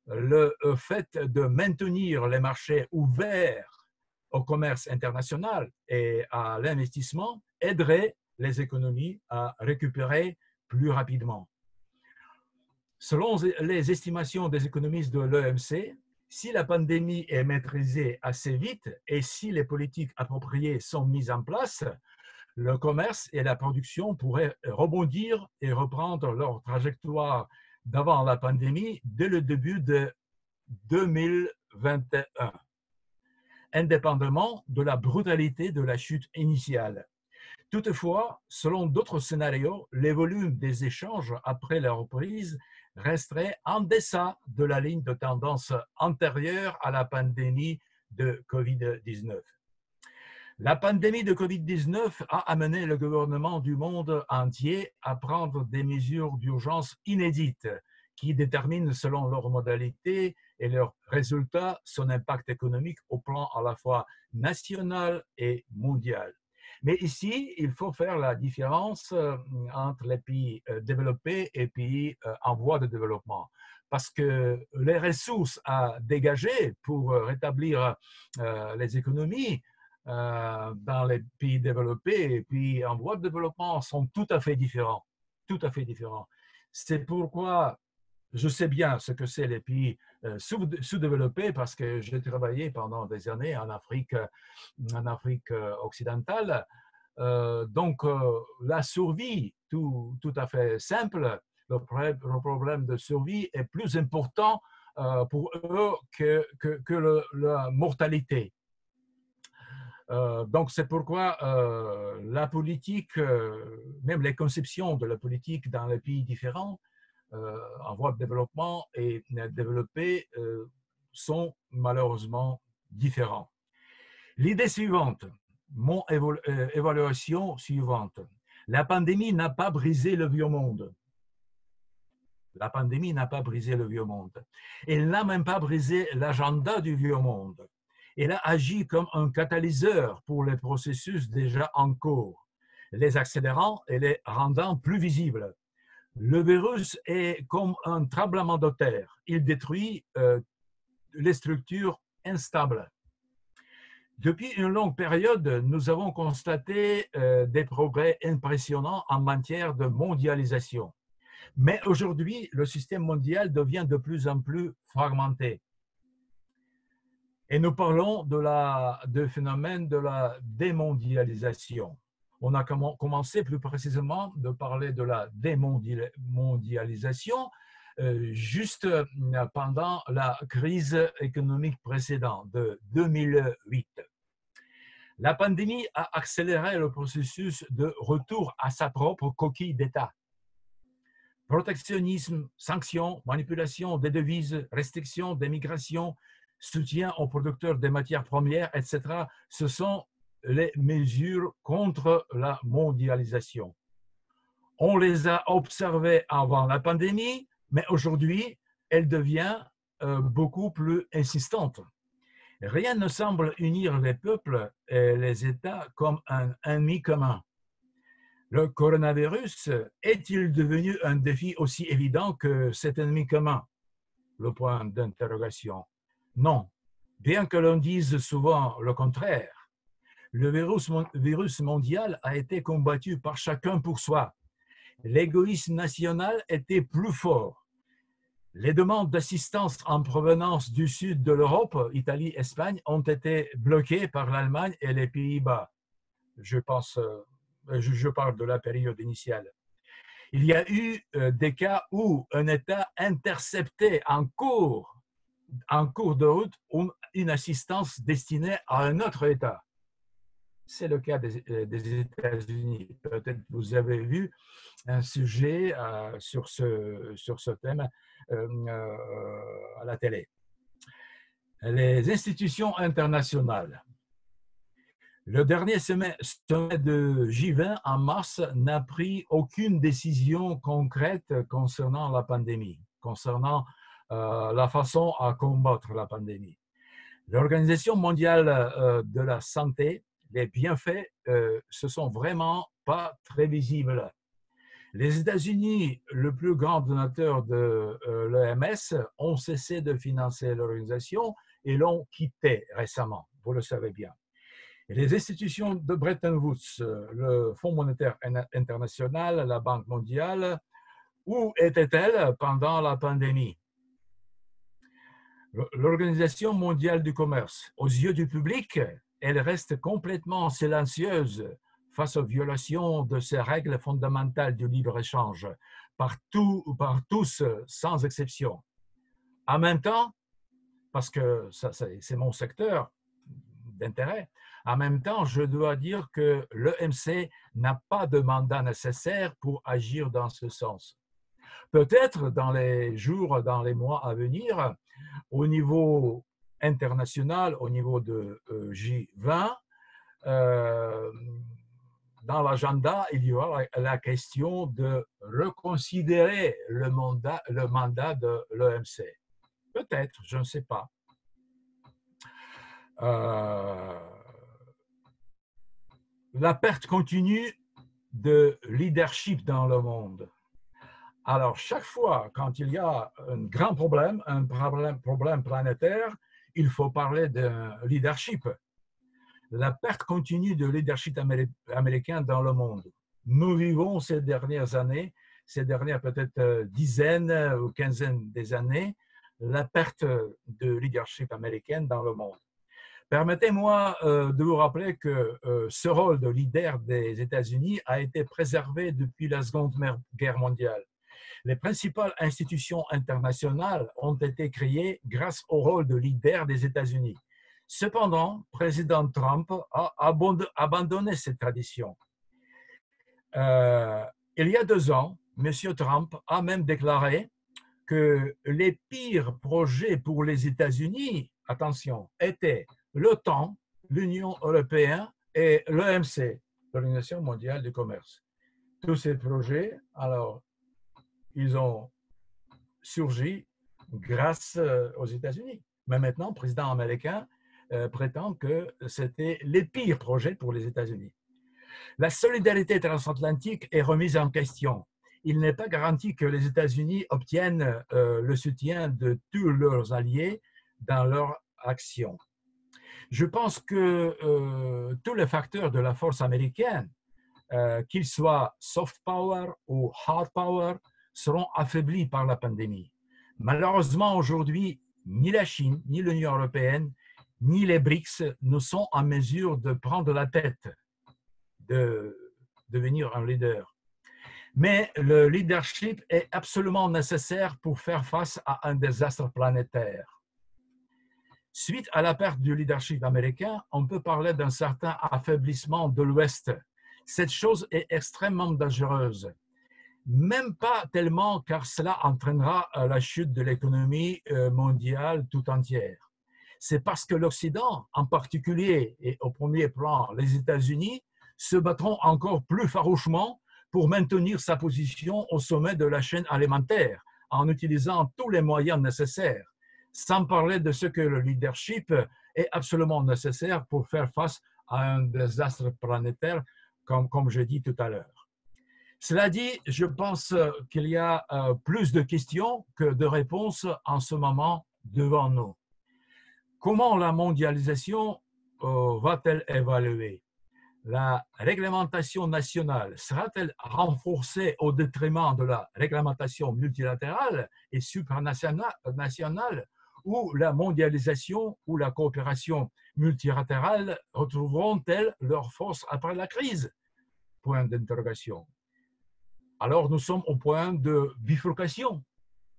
Le fait de maintenir les marchés ouverts au commerce international et à l'investissement aiderait les économies à récupérer plus rapidement. Selon les estimations des économistes de l'EMC, si la pandémie est maîtrisée assez vite et si les politiques appropriées sont mises en place, le commerce et la production pourraient rebondir et reprendre leur trajectoire d'avant la pandémie dès le début de 2021, indépendamment de la brutalité de la chute initiale. Toutefois, selon d'autres scénarios, les volumes des échanges après la reprise resteraient en deçà de la ligne de tendance antérieure à la pandémie de COVID-19. La pandémie de COVID-19 a amené le gouvernement du monde entier à prendre des mesures d'urgence inédites qui déterminent selon leurs modalités et leurs résultats son impact économique au plan à la fois national et mondial. Mais ici, il faut faire la différence entre les pays développés et pays en voie de développement. Parce que les ressources à dégager pour rétablir les économies dans les pays développés et pays en voie de développement sont tout à fait différents. Tout à fait différents. C'est pourquoi je sais bien ce que c'est les pays sous-développés parce que j'ai travaillé pendant des années en Afrique occidentale. La survie, tout à fait simple, le problème de survie est plus important pour eux que la mortalité. Donc, c'est pourquoi la politique, même les conceptions de la politique dans les pays différents, en voie de développement et développés, sont malheureusement différents. L'idée suivante, mon évaluation suivante, la pandémie n'a pas brisé le vieux monde. La pandémie n'a pas brisé le vieux monde. Elle n'a même pas brisé l'agenda du vieux monde. Elle a agi comme un catalyseur pour les processus déjà en cours, les accélérant et les rendant plus visibles. Le virus est comme un tremblement de terre. Il détruit les structures instables. Depuis une longue période, nous avons constaté des progrès impressionnants en matière de mondialisation. Mais aujourd'hui, le système mondial devient de plus en plus fragmenté. Et nous parlons du phénomène de la démondialisation. On a commencé plus précisément de parler de la démondialisation juste pendant la crise économique précédente de 2008. La pandémie a accéléré le processus de retour à sa propre coquille d'État. Protectionnisme, sanctions, manipulation des devises, restrictions des migrations, soutien aux producteurs des matières premières, etc. Ce sont les mesures contre la mondialisation. On les a observées avant la pandémie, mais aujourd'hui, elle devient beaucoup plus insistante. Rien ne semble unir les peuples et les États comme un ennemi commun. Le coronavirus est-il devenu un défi aussi évident que cet ennemi commun? Le point d'interrogation. Non, bien que l'on dise souvent le contraire. Le virus mondial a été combattu par chacun pour soi. L'égoïsme national était plus fort. Les demandes d'assistance en provenance du sud de l'Europe, Italie, Espagne, ont été bloquées par l'Allemagne et les Pays-Bas. Je parle de la période initiale. Il y a eu des cas où un État interceptait en cours de route une assistance destinée à un autre État. C'est le cas des États-Unis. Peut-être vous avez vu un sujet sur ce thème à la télé. Les institutions internationales. Le dernier sommet de J20 en mars n'a pris aucune décision concrète concernant la pandémie, concernant la façon à combattre la pandémie. L'Organisation mondiale de la santé, les bienfaits ce sont vraiment pas très visibles. Les États-Unis, le plus grand donateur de l'OMS, ont cessé de financer l'organisation et l'ont quitté récemment, vous le savez bien. Et les institutions de Bretton Woods, le Fonds monétaire international, la Banque mondiale, où étaient-elles pendant la pandémie? L'Organisation mondiale du commerce, aux yeux du public, elle reste complètement silencieuse face aux violations de ces règles fondamentales du libre-échange par tous sans exception. En même temps, parce que c'est mon secteur d'intérêt, en même temps, je dois dire que l'EMC n'a pas de mandat nécessaire pour agir dans ce sens. Peut-être dans les jours, dans les mois à venir, au niveau international, au niveau de J20, dans l'agenda, il y aura la question de reconsidérer le mandat de l'EMC. Peut-être, je ne sais pas. La perte continue de leadership dans le monde. Alors, chaque fois, quand il y a un grand problème, un problème planétaire, il faut parler d'un leadership. La perte continue de leadership américain dans le monde. Nous vivons ces dernières années ces dernières peut-être dizaines ou quinzaines des années, la perte de leadership américaine dans le monde. Permettez-moi de vous rappeler que ce rôle de leader des États-Unis a été préservé depuis la Seconde Guerre mondiale. Les principales institutions internationales ont été créées grâce au rôle de leader des États-Unis. Cependant, le président Trump a abandonné cette tradition. Il y a 2 ans, M. Trump a même déclaré que les pires projets pour les États-Unis, attention, étaient l'OTAN, l'Union européenne et l'OMC, l'Organisation mondiale du commerce. Tous ces projets, alors, ils ont surgi grâce aux États-Unis. Mais maintenant, le président américain prétend que c'était les pires projets pour les États-Unis. La solidarité transatlantique est remise en question. Il n'est pas garanti que les États-Unis obtiennent le soutien de tous leurs alliés dans leur action. Je pense que tous les facteurs de la force américaine, qu'ils soient soft power ou hard power, seront affaiblis par la pandémie. Malheureusement, aujourd'hui, ni la Chine, ni l'Union européenne, ni les BRICS ne sont en mesure de prendre la tête, de devenir un leader. Mais le leadership est absolument nécessaire pour faire face à un désastre planétaire. Suite à la perte du leadership américain, on peut parler d'un certain affaiblissement de l'Ouest. Cette chose est extrêmement dangereuse. Même pas tellement car cela entraînera la chute de l'économie mondiale tout entière. C'est parce que l'Occident, en particulier et au premier plan les États-Unis, se battront encore plus farouchement pour maintenir sa position au sommet de la chaîne alimentaire en utilisant tous les moyens nécessaires, sans parler de ce que le leadership est absolument nécessaire pour faire face à un désastre planétaire, comme je dis tout à l'heure. Cela dit, je pense qu'il y a plus de questions que de réponses en ce moment devant nous. Comment la mondialisation va-t-elle évoluer? La réglementation nationale sera-t-elle renforcée au détriment de la réglementation multilatérale et supranationale, ou la mondialisation ou la coopération multilatérale retrouveront-elles leur force après la crise? Point d'interrogation. Alors nous sommes au point de bifurcation,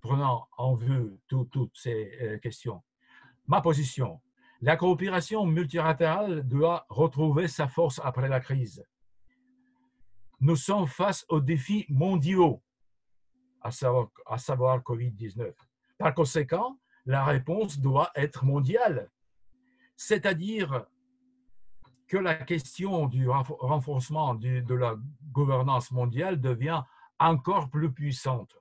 prenant en vue toutes ces questions. Ma position. La coopération multilatérale doit retrouver sa force après la crise. Nous sommes face aux défis mondiaux, à savoir Covid-19. Par conséquent, la réponse doit être mondiale, c'est-à-dire que la question du renforcement de la gouvernance mondiale devient encore plus puissante.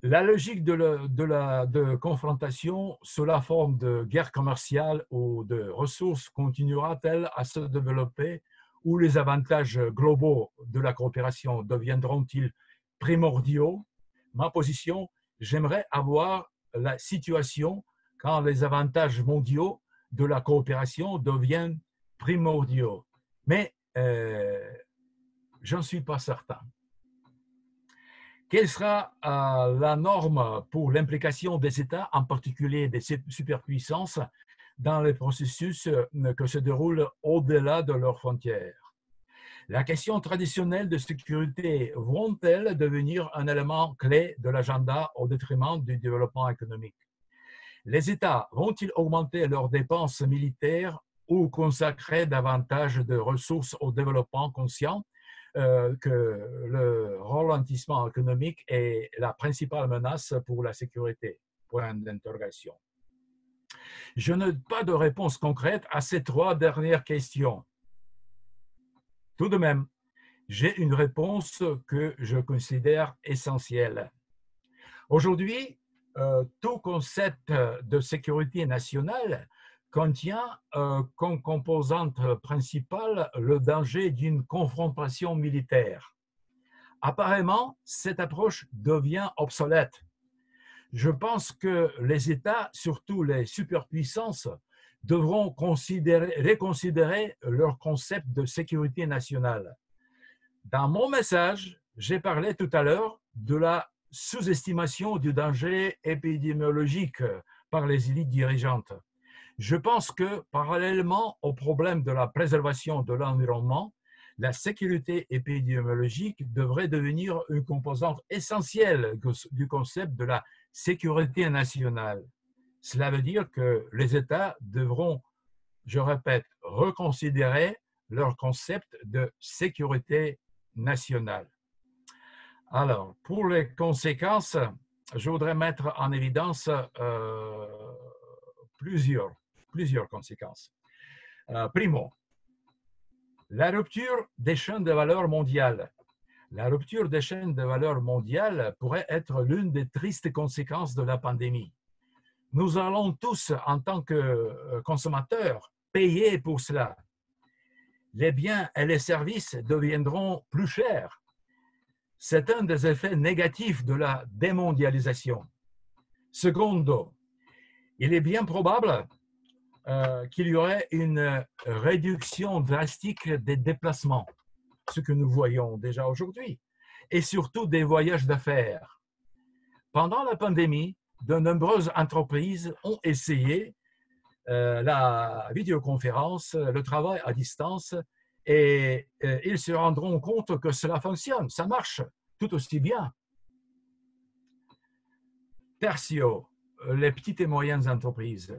La logique de confrontation sous la forme de guerre commerciale ou de ressources continuera-t-elle à se développer, ou les avantages globaux de la coopération deviendront-ils primordiaux? Ma position, j'aimerais avoir la situation quand les avantages mondiaux de la coopération deviennent primordiaux. Mais je n'en suis pas certain. Quelle sera la norme pour l'implication des États, en particulier des superpuissances, dans les processus que se déroulent au-delà de leurs frontières? La question traditionnelle de sécurité vont-elles devenir un élément clé de l'agenda au détriment du développement économique? Les États vont-ils augmenter leurs dépenses militaires ou consacrer davantage de ressources au développement conscient que le ralentissement économique est la principale menace pour la sécurité? Point d'interrogation. Je n'ai pas de réponse concrète à ces 3 dernières questions. Tout de même, j'ai une réponse que je considère essentielle. Aujourd'hui, tout concept de sécurité nationale contient comme composante principale le danger d'une confrontation militaire. Apparemment, cette approche devient obsolète. Je pense que les États, surtout les superpuissances, devront reconsidérer leur concept de sécurité nationale. Dans mon message, J'ai parlé tout à l'heure de la sous-estimation du danger épidémiologique par les élites dirigeantes. Je pense que, parallèlement au problème de la préservation de l'environnement, la sécurité épidémiologique devrait devenir une composante essentielle du concept de la sécurité nationale. Cela veut dire que les États devront, je répète, reconsidérer leur concept de sécurité nationale. Alors, pour les conséquences, je voudrais mettre en évidence plusieurs conséquences. Primo, la rupture des chaînes de valeur mondiales. La rupture des chaînes de valeur mondiales pourrait être l'une des tristes conséquences de la pandémie. Nous allons tous, en tant que consommateurs, payer pour cela. Les biens et les services deviendront plus chers. C'est un des effets négatifs de la démondialisation. Secondo, il est bien probable qu'il y aurait une réduction drastique des déplacements, ce que nous voyons déjà aujourd'hui, et surtout des voyages d'affaires. Pendant la pandémie, de nombreuses entreprises ont essayé la vidéoconférence, le travail à distance, et ils se rendront compte que cela fonctionne, ça marche tout aussi bien. Tertio, les petites et moyennes entreprises.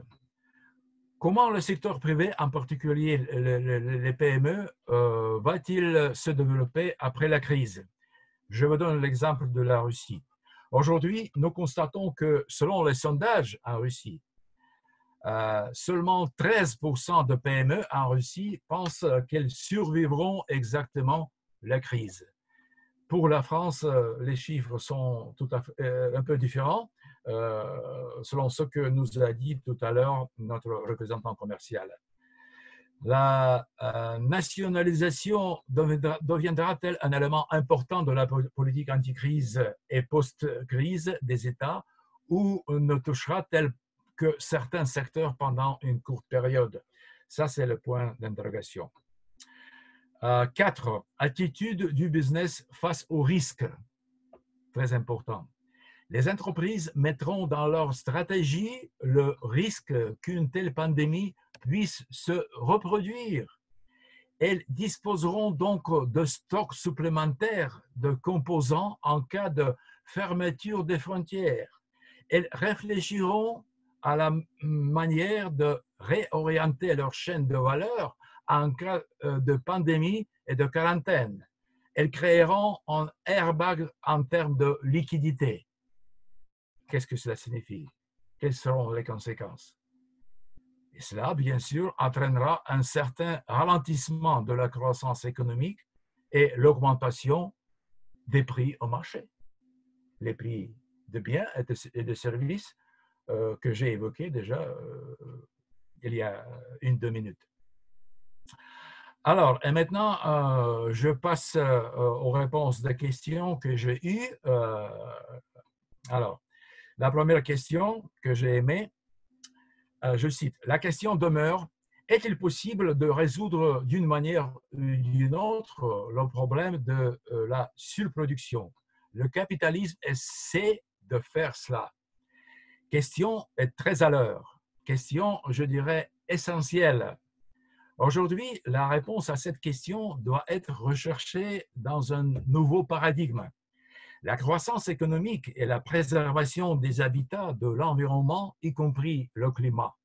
Comment le secteur privé, en particulier les PME, va-t-il se développer après la crise? Je vous donne l'exemple de la Russie. Aujourd'hui, nous constatons que selon les sondages en Russie, seulement 13% de PME en Russie pensent qu'elles survivront exactement la crise. Pour la France, les chiffres sont un peu différents, selon ce que nous a dit tout à l'heure notre représentant commercial. La nationalisation deviendra-t-elle un élément important de la politique anti-crise et post-crise des États, ou ne touchera-t-elle que certains secteurs pendant une courte période? Ça, c'est le point d'interrogation. 4. Attitude du business face au risque. Très important. Les entreprises mettront dans leur stratégie le risque qu'une telle pandémie puisse se reproduire. Elles disposeront donc de stocks supplémentaires de composants en cas de fermeture des frontières. Elles réfléchiront à la manière de réorienter leur chaîne de valeur en cas de pandémie et de quarantaine. Elles créeront un airbag en termes de liquidité. Qu'est-ce que cela signifie? Quelles seront les conséquences? Et cela, bien sûr, entraînera un certain ralentissement de la croissance économique et l'augmentation des prix au marché. Les prix de biens et de services que j'ai évoqués déjà il y a 1-2 minutes. Alors, et maintenant, je passe aux réponses des questions que j'ai eues. Alors, la première question que j'ai aimée, je cite, « La question demeure, est-il possible de résoudre d'une manière ou d'une autre le problème de la surproduction? Le capitalisme essaie de faire cela. » Question est très à l'heure. Question, je dirais, essentielle. Aujourd'hui, la réponse à cette question doit être recherchée dans un nouveau paradigme. La croissance économique et la préservation des habitats, de l'environnement, y compris le climat.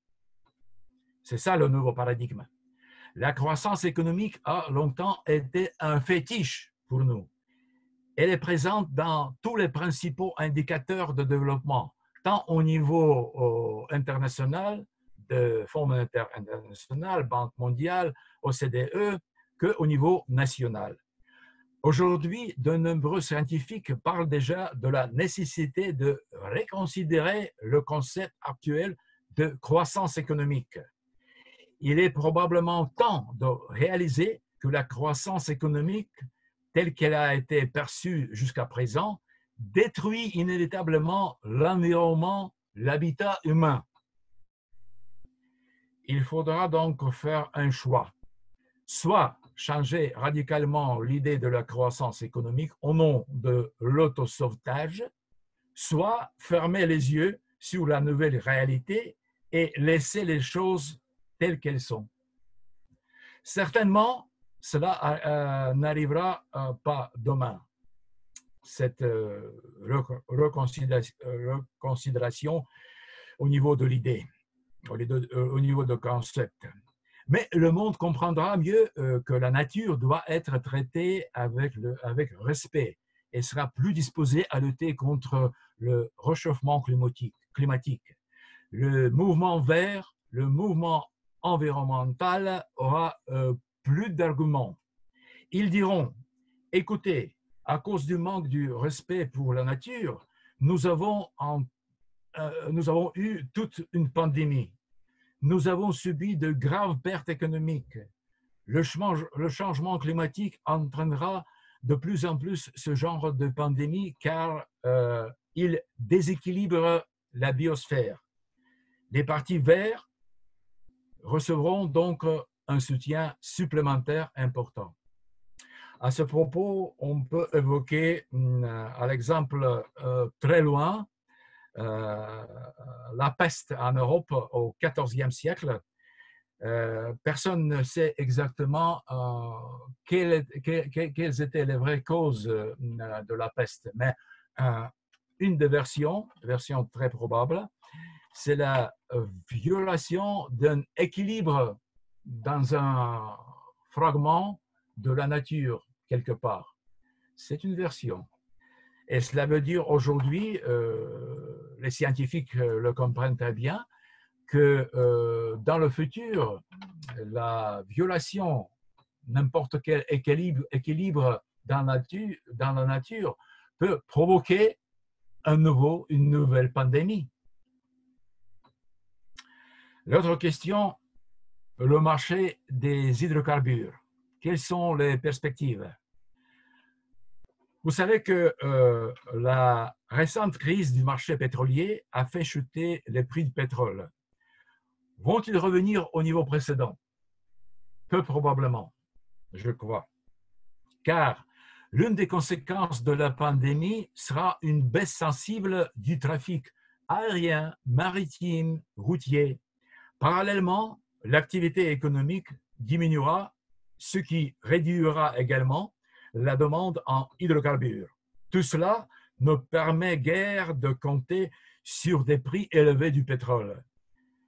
C'est ça le nouveau paradigme. La croissance économique a longtemps été un fétiche pour nous. Elle est présente dans tous les principaux indicateurs de développement, tant au niveau international, de Fonds monétaire international, Banque mondiale, OCDE, qu'au niveau national. Aujourd'hui, de nombreux scientifiques parlent déjà de la nécessité de reconsidérer le concept actuel de croissance économique. Il est probablement temps de réaliser que la croissance économique, telle qu'elle a été perçue jusqu'à présent, détruit inévitablement l'environnement, l'habitat humain. Il faudra donc faire un choix. Soit changer radicalement l'idée de la croissance économique au nom de l'autosauvetage, soit fermer les yeux sur la nouvelle réalité et laisser les choses telles qu'elles sont. Certainement, cela n'arrivera pas demain. Cette reconsidération au niveau de l'idée, au niveau de concept. Mais le monde comprendra mieux que la nature doit être traitée avec respect et sera plus disposée à lutter contre le réchauffement climatique. Le mouvement vert, le mouvement environnemental aura plus d'arguments. Ils diront, écoutez, à cause du manque du respect pour la nature, nous avons eu toute une pandémie. Nous avons subi de graves pertes économiques. Le changement climatique entraînera de plus en plus ce genre de pandémie car il déséquilibre la biosphère. Les partis verts recevront donc un soutien supplémentaire important. À ce propos, on peut évoquer, à l'exemple très loin, la peste en Europe au XIVe siècle. Personne ne sait exactement quelles étaient les vraies causes de la peste, mais une des version très probable, c'est la violation d'un équilibre dans un fragment de la nature quelque part. C'est une version. Et cela veut dire aujourd'hui, les scientifiques le comprennent très bien, que dans le futur, la violation, n'importe quel équilibre dans la nature peut provoquer une nouvelle pandémie. L'autre question, le marché des hydrocarbures. Quelles sont les perspectives? Vous savez que la récente crise du marché pétrolier a fait chuter les prix du pétrole. Vont-ils revenir au niveau précédent? Peu probablement, je crois. Car l'une des conséquences de la pandémie sera une baisse sensible du trafic aérien, maritime, routier. Parallèlement, l'activité économique diminuera, ce qui réduira également la demande en hydrocarbures. Tout cela ne permet guère de compter sur des prix élevés du pétrole.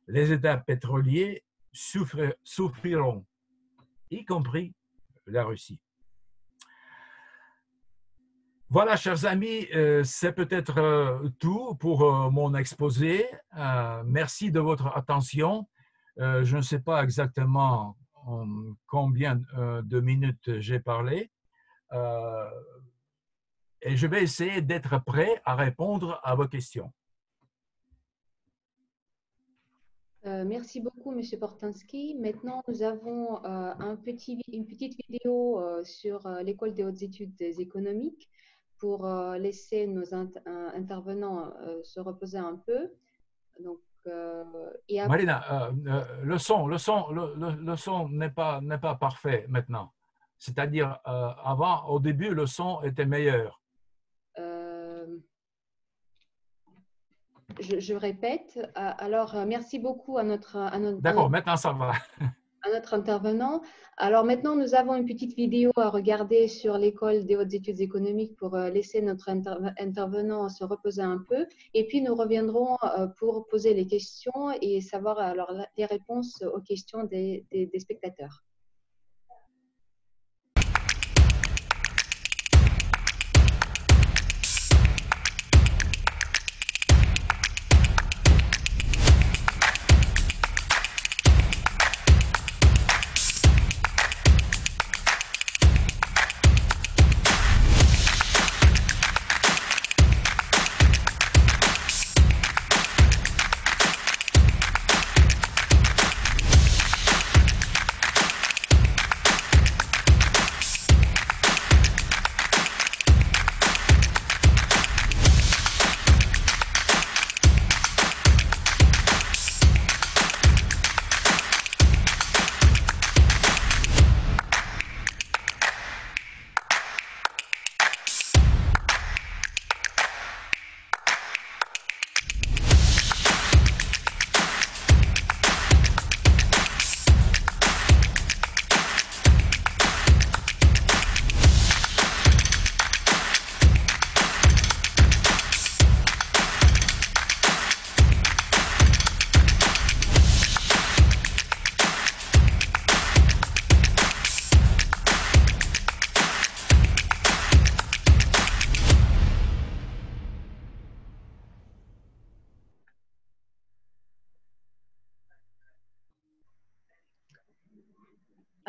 Les États pétroliers souffriront, y compris la Russie. Voilà, chers amis, c'est peut-être tout pour mon exposé. Merci de votre attention. Je ne sais pas exactement combien de minutes j'ai parlé. Et je vais essayer d'être prêt à répondre à vos questions. Merci beaucoup, M. Portinski. Maintenant, nous avons une petite vidéo sur l'École des hautes études économiques pour laisser nos intervenants se reposer un peu. Donc, et après... Marina, le son n'est pas parfait maintenant. C'est-à-dire, au début, le son était meilleur. Je répète. Alors, merci beaucoup à notre D'accord, maintenant ça va. À notre intervenant. Alors maintenant, nous avons une petite vidéo à regarder sur l'École des hautes études économiques pour laisser notre intervenant se reposer un peu. Et puis, nous reviendrons pour poser les questions et savoir alors les réponses aux questions des spectateurs.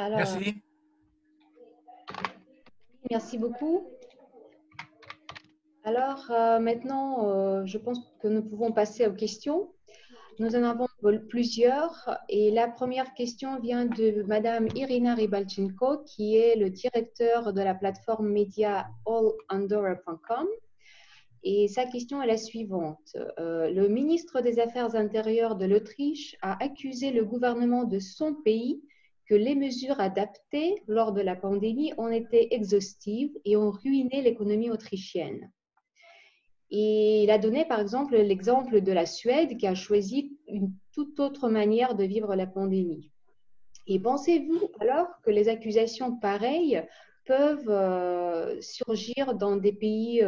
Alors, Merci. merci beaucoup. Alors, maintenant, je pense que nous pouvons passer aux questions. Nous en avons plusieurs et la première question vient de Madame Irina Rybalchenko, qui est le directeur de la plateforme média allandora.com. Et sa question est la suivante. Le ministre des Affaires intérieures de l'Autriche a accusé le gouvernement de son pays que les mesures adaptées lors de la pandémie ont été exhaustives et ont ruiné l'économie autrichienne. Et il a donné par exemple l'exemple de la Suède qui a choisi une toute autre manière de vivre la pandémie. Et pensez-vous alors que les accusations pareilles peuvent surgir dans des pays,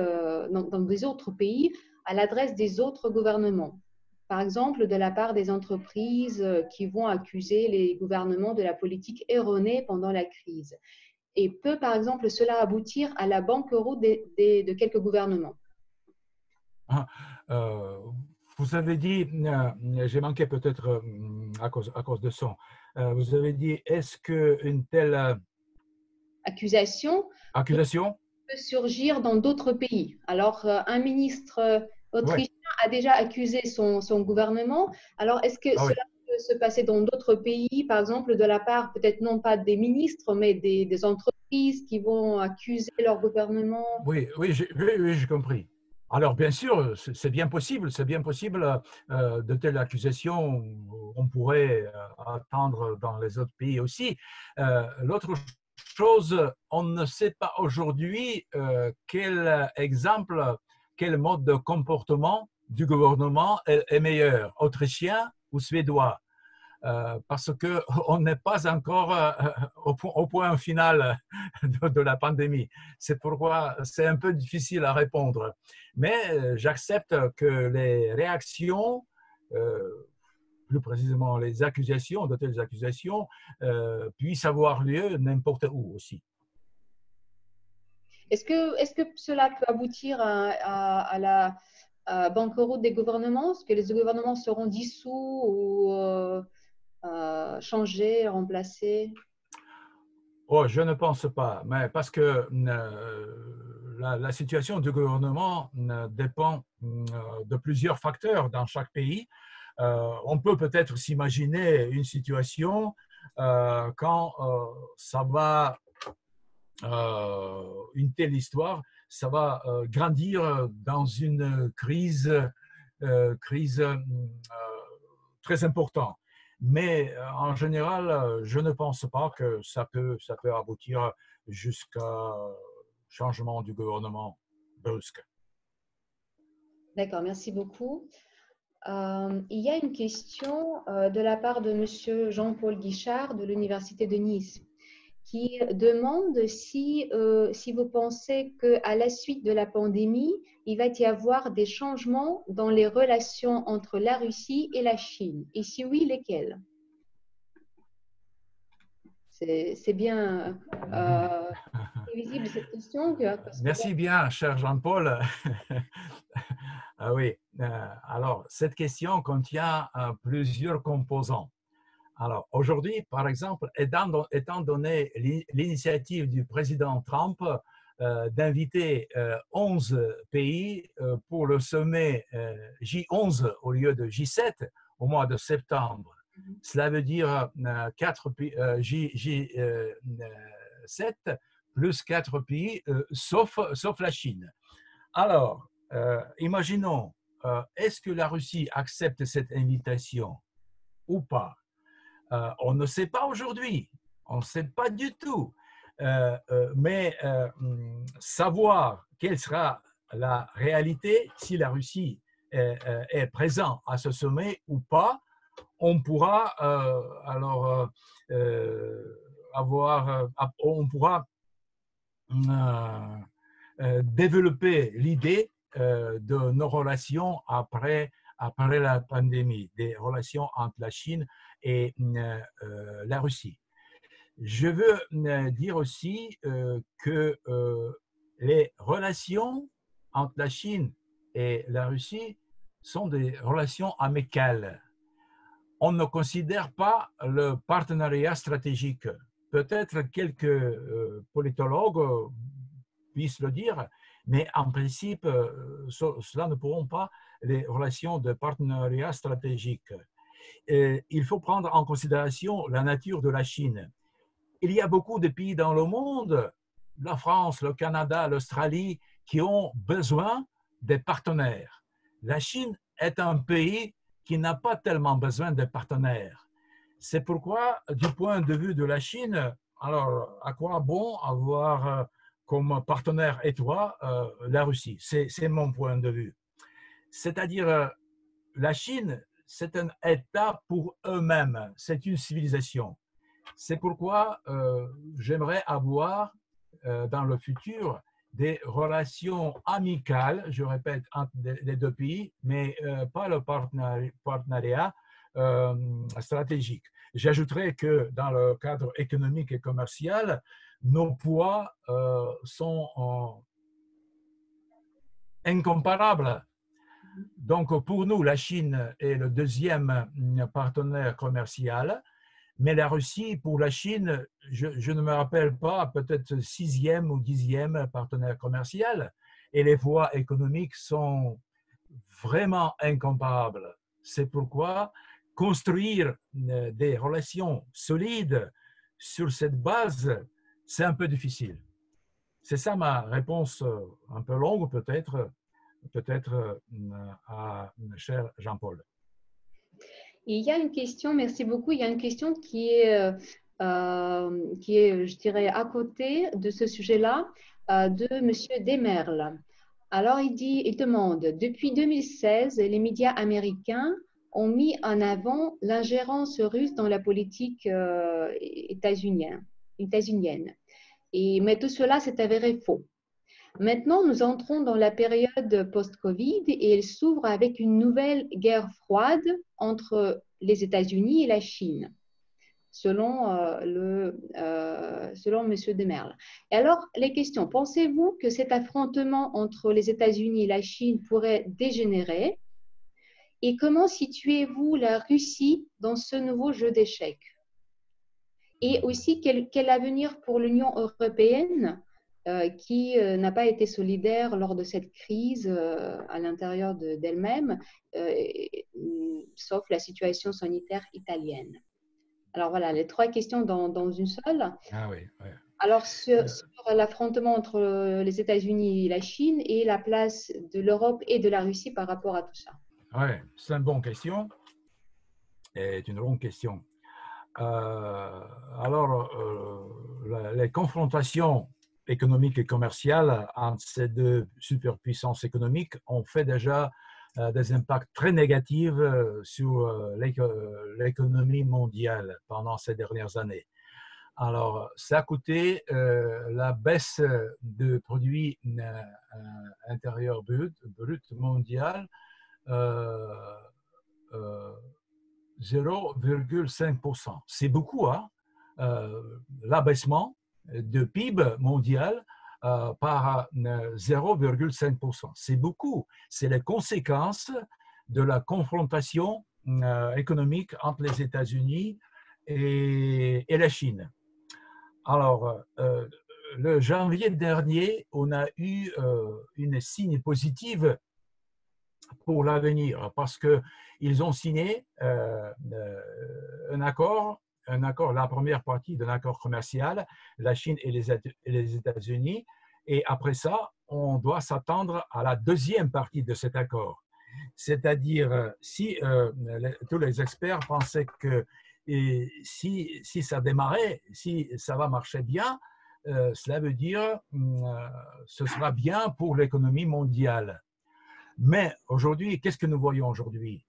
dans des autres pays à l'adresse des autres gouvernements? Par exemple, de la part des entreprises qui vont accuser les gouvernements de la politique erronée pendant la crise. Et peut par exemple cela aboutir à la banqueroute de quelques gouvernements? Vous avez dit, j'ai manqué peut-être à cause de son, vous avez dit, est-ce qu'une telle Accusation accusation peut surgir dans d'autres pays. Alors, un ministre autrichien Oui. a déjà accusé son gouvernement. Alors, est-ce que Ah oui. cela peut se passer dans d'autres pays, par exemple, de la part peut-être non pas des ministres, mais des entreprises qui vont accuser leur gouvernement? Oui, oui, j'ai compris. Alors, bien sûr, c'est bien possible, de telles accusations, on pourrait attendre dans les autres pays aussi. L'autre chose, on ne sait pas aujourd'hui quel exemple, quel mode de comportement du gouvernement est meilleur, autrichien ou suédois. Parce qu'on n'est pas encore au point final de la pandémie. C'est pourquoi c'est un peu difficile à répondre. Mais j'accepte que les réactions, plus précisément les accusations, de telles accusations, puissent avoir lieu n'importe où aussi. Est-ce que cela peut aboutir à la banqueroute des gouvernements? Est-ce que les gouvernements seront dissous ou changés, remplacés? Oh, je ne pense pas, mais parce que la situation du gouvernement dépend de plusieurs facteurs dans chaque pays. On peut peut-être s'imaginer une situation quand ça va, une telle histoire, ça va grandir dans une crise très importante. Mais en général, je ne pense pas que ça peut aboutir jusqu'à changement du gouvernement brusque. D'accord, merci beaucoup. Il y a une question de la part de Monsieur Jean-Paul Guichard de l'Université de Nice qui demande si vous pensez qu'à la suite de la pandémie, il va y avoir des changements dans les relations entre la Russie et la Chine. Et si oui, lesquels? C'est bien visible cette question. Merci bien, cher Jean-Paul. Ah oui, alors cette question contient plusieurs composants. Alors aujourd'hui, par exemple, étant donné l'initiative du président Trump d'inviter 11 pays pour le sommet J11 au lieu de J7 au mois de septembre, cela veut dire J7 plus 4 pays, sauf la Chine. Alors, imaginons, est-ce que la Russie accepte cette invitation ou pas? On ne sait pas aujourd'hui, on ne sait pas du tout. Mais savoir quelle sera la réalité si la Russie est présente à ce sommet ou pas, on pourra on pourra développer l'idée de nos relations après la pandémie, des relations entre la Chine et la Russie. Je veux dire aussi que les relations entre la Chine et la Russie sont des relations amicales. On ne considère pas le partenariat stratégique peut-être quelques politologues puissent le dire, mais en principe, cela ne pourront pas les relations de partenariat stratégique. Et il faut prendre en considération la nature de la Chine. Il y a beaucoup de pays dans le monde, la France, le Canada, l'Australie, qui ont besoin des partenaires. La Chine est un pays qui n'a pas tellement besoin de partenaires. C'est pourquoi, du point de vue de la Chine, alors à quoi bon avoir comme partenaire étroit la Russie? C'est mon point de vue. C'est-à-dire, la Chine, c'est un État pour eux-mêmes, c'est une civilisation. C'est pourquoi j'aimerais avoir dans le futur des relations amicales, je répète, entre les deux pays, mais pas le partenariat stratégique. J'ajouterais que dans le cadre économique et commercial, nos poids sont incomparables. Donc, pour nous, la Chine est le deuxième partenaire commercial, mais la Russie, pour la Chine, je ne me rappelle pas, peut-être 6e ou 10e partenaire commercial, et les poids économiques sont vraiment incomparables. C'est pourquoi construire des relations solides sur cette base, c'est un peu difficile. C'est ça ma réponse un peu longue peut-être à cher Jean-Paul. Et il y a une question, merci beaucoup, il y a une question qui est, je dirais, à côté de ce sujet-là, de M. Desmerles. Alors, il demande, depuis 2016, les médias américains ont mis en avant l'ingérence russe dans la politique états-unienne. Mais tout cela s'est avéré faux. Maintenant, nous entrons dans la période post-Covid et elle s'ouvre avec une nouvelle guerre froide entre les États-Unis et la Chine, selon M. Desmerles. Et alors, les questions. Pensez-vous que cet affrontement entre les États-Unis et la Chine pourrait dégénérer? Et comment situez-vous la Russie dans ce nouveau jeu d'échecs? Et aussi, quel avenir pour l'Union européenne qui n'a pas été solidaire lors de cette crise à l'intérieur d'elle-même, sauf la situation sanitaire italienne. Alors voilà, les trois questions dans une seule. Ah oui, oui. Alors sur l'affrontement entre les États-Unis et la Chine et la place de l'Europe et de la Russie par rapport à tout ça. Oui, c'est une bonne question. C'est une longue question. Les confrontations économiques et commerciales entre ces deux superpuissances économiques ont fait déjà des impacts très négatifs sur l'économie mondiale pendant ces dernières années. Alors, ça a coûté la baisse de produit intérieur brut mondial 0,5%. C'est beaucoup, hein? L'abaissement de PIB mondial par 0,5%. C'est beaucoup. C'est les conséquences de la confrontation économique entre les États-Unis et la Chine. Alors, le janvier dernier, on a eu une signe positive pour l'avenir parce qu'ils ont signé un accord, la première partie d'un accord commercial, la Chine et les États-Unis, et après ça, on doit s'attendre à la deuxième partie de cet accord. C'est-à-dire, si tous les experts pensaient que si ça démarrait, si ça va marcher bien, cela veut dire ce sera bien pour l'économie mondiale. Mais aujourd'hui, qu'est-ce que nous voyons aujourd'hui?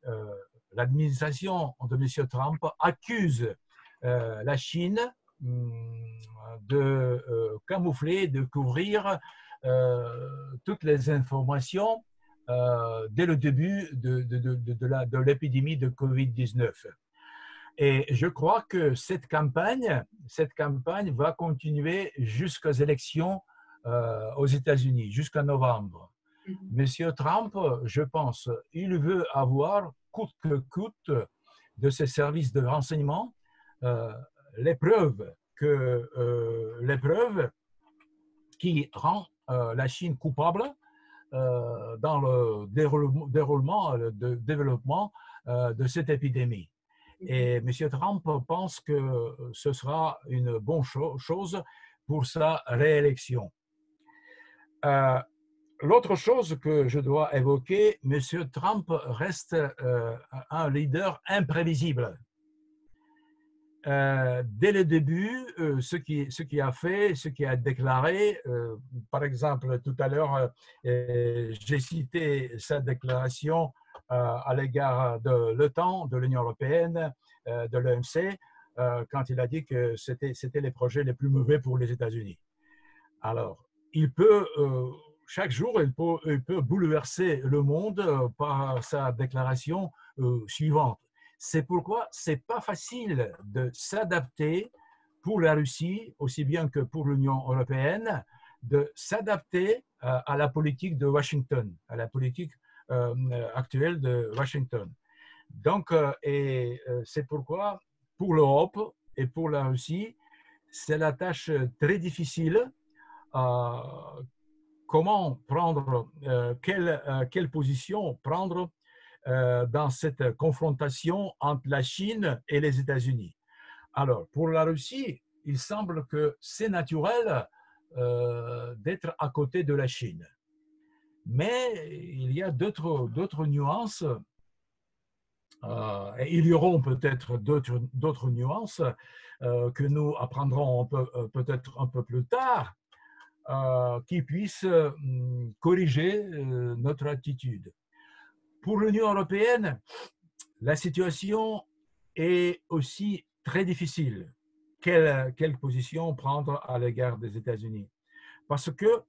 L'administration de M. Trump accuse la Chine de camoufler, de couvrir toutes les informations dès le début de l'épidémie de Covid-19. Et je crois que cette campagne va continuer jusqu'aux élections aux États-Unis, jusqu'en novembre. Monsieur Trump, je pense, il veut avoir coûte que coûte de ses services de renseignement les preuves que l'épreuve qui rend la Chine coupable dans le déroulement, le développement de cette épidémie. Et M. Trump pense que ce sera une bonne chose pour sa réélection. L'autre chose que je dois évoquer, M. Trump reste un leader imprévisible. Dès le début, ce qui a fait, ce qui a déclaré, par exemple, tout à l'heure, j'ai cité sa déclaration à l'égard de l'OTAN, de l'Union européenne, de l'OMC, quand il a dit que c'était les projets les plus mauvais pour les États-Unis. Alors, il peut, chaque jour, il peut bouleverser le monde par sa déclaration suivante. C'est pourquoi ce n'est pas facile de s'adapter pour la Russie, aussi bien que pour l'Union européenne, de s'adapter à la politique de Washington, à la politique actuelle de Washington. Donc, c'est pourquoi pour l'Europe et pour la Russie, c'est la tâche très difficile. Comment prendre, quelle position prendre dans cette confrontation entre la Chine et les États-Unis. Alors, pour la Russie, il semble que c'est naturel d'être à côté de la Chine. Mais il y a d'autres nuances, et il y aura peut-être d'autres nuances que nous apprendrons peut-être un peu plus tard, qui puissent corriger notre attitude. Pour l'Union européenne, la situation est aussi très difficile. Quelle position prendre à l'égard des États-Unis? Parce que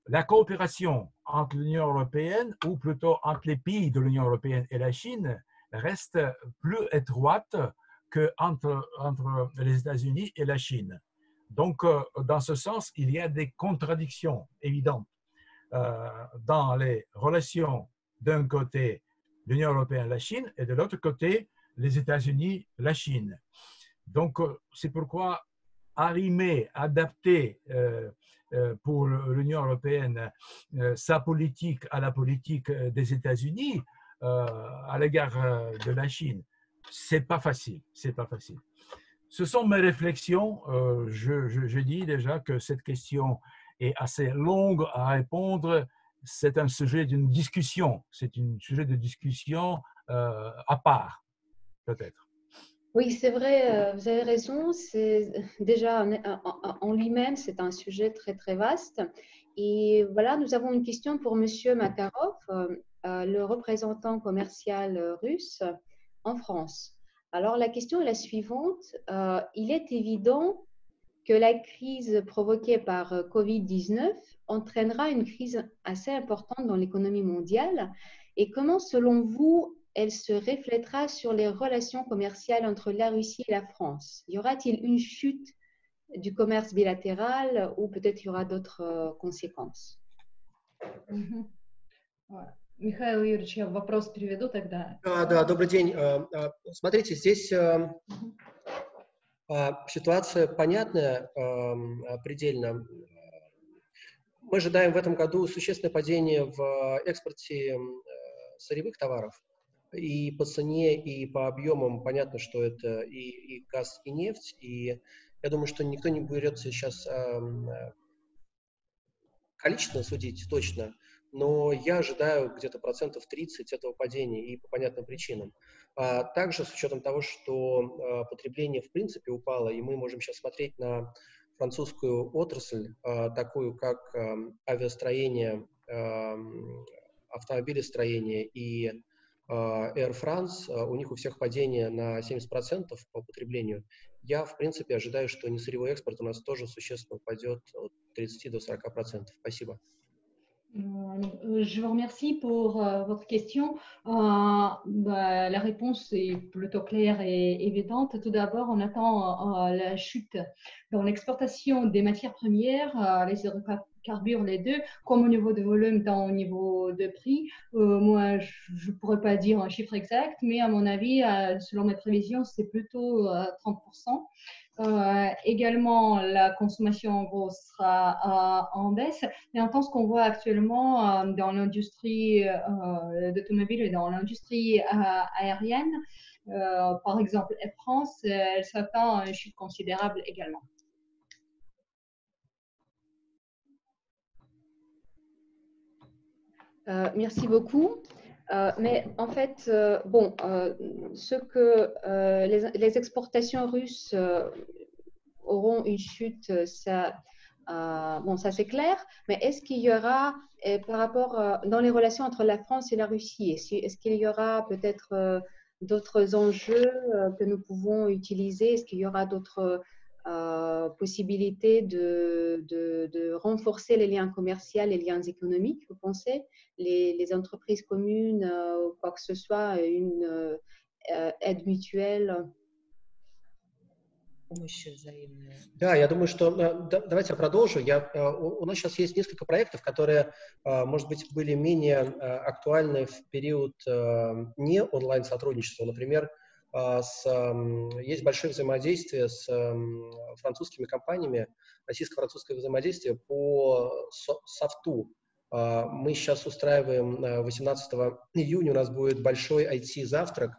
la coopération entre l'Union européenne, ou plutôt entre les pays de l'Union européenne et la Chine, reste plus étroite qu'entre les États-Unis et la Chine. Donc, dans ce sens, il y a des contradictions évidentes dans les relations d'un côté l'Union européenne, la Chine, et de l'autre côté les États-Unis, la Chine. Donc, c'est pourquoi arrimer, adapter pour l'Union européenne sa politique à la politique des États-Unis à l'égard de la Chine, c'est pas facile, c'est pas facile. Ce sont mes réflexions. Je dis déjà que cette question est assez longue à répondre. C'est un sujet d'une discussion. C'est un sujet de discussion à part, peut-être. Oui, c'est vrai, vous avez raison. Déjà en lui-même, c'est un sujet très, très vaste. Et voilà, nous avons une question pour Monsieur Makarov, le représentant commercial russe en France. Alors, la question est la suivante. Il est évident que la crise provoquée par Covid-19 entraînera une crise assez importante dans l'économie mondiale. Et comment, selon vous, elle se reflètera sur les relations commerciales entre la Russie et la France? Y aura-t-il une chute du commerce bilatéral ou peut-être y aura d'autres conséquences? Михаил Юрьевич, я вопрос переведу тогда. Да, добрый день. Смотрите, здесь ситуация понятная предельно. Мы ожидаем в этом году существенное падение в экспорте сырьевых товаров. И по цене, и по объемам понятно, что это и газ, и нефть. И я думаю, что никто не берется сейчас количественно судить точно, но я ожидаю где-то 30% этого падения и по понятным причинам. Также с учетом того, что потребление в принципе упало, и мы можем сейчас смотреть на французскую отрасль, такую как авиастроение, автомобилестроение и Air France, у них у всех падение на 70% по потреблению. Я, в принципе, ожидаю, что несырьевой экспорт у нас тоже существенно упадет от 30 до 40%. Спасибо. Je vous remercie pour votre question. La réponse est plutôt claire et évidente. Tout d'abord, on attend la chute dans l'exportation des matières premières, les hydrocarbures, les deux, comme au niveau de volume, tant au niveau de prix. Moi, je ne pourrais pas dire un chiffre exact, mais à mon avis, selon mes prévisions, c'est plutôt 30%. également, la consommation en gros sera en baisse. Et en tant ce qu'on voit actuellement dans l'industrie d'automobile et dans l'industrie aérienne, par exemple Air France, elle s'attend à une chute considérable également. Merci beaucoup. Mais en fait, bon, ce que les exportations russes auront une chute, ça, bon, ça c'est clair. Mais est-ce qu'il y aura, par rapport dans les relations entre la France et la Russie, est-ce qu'il y aura peut-être d'autres enjeux que nous pouvons utiliser? Est-ce qu'il y aura d'autres possibilités de renforcer les liens commerciaux, les liens économiques, vous pensez? Les entreprises communes, quoi que ce soit, une aide mutuelle? Да, я думаю, что давайте я продолжу. У нас сейчас есть несколько проектов, которые, может быть, были менее актуальны в период не онлайн-сотрудничества. Например, есть большое взаимодействие с французскими компаниями, российско-французское взаимодействие по софту. Мы сейчас устраиваем 18 июня, у нас будет большой IT-завтрак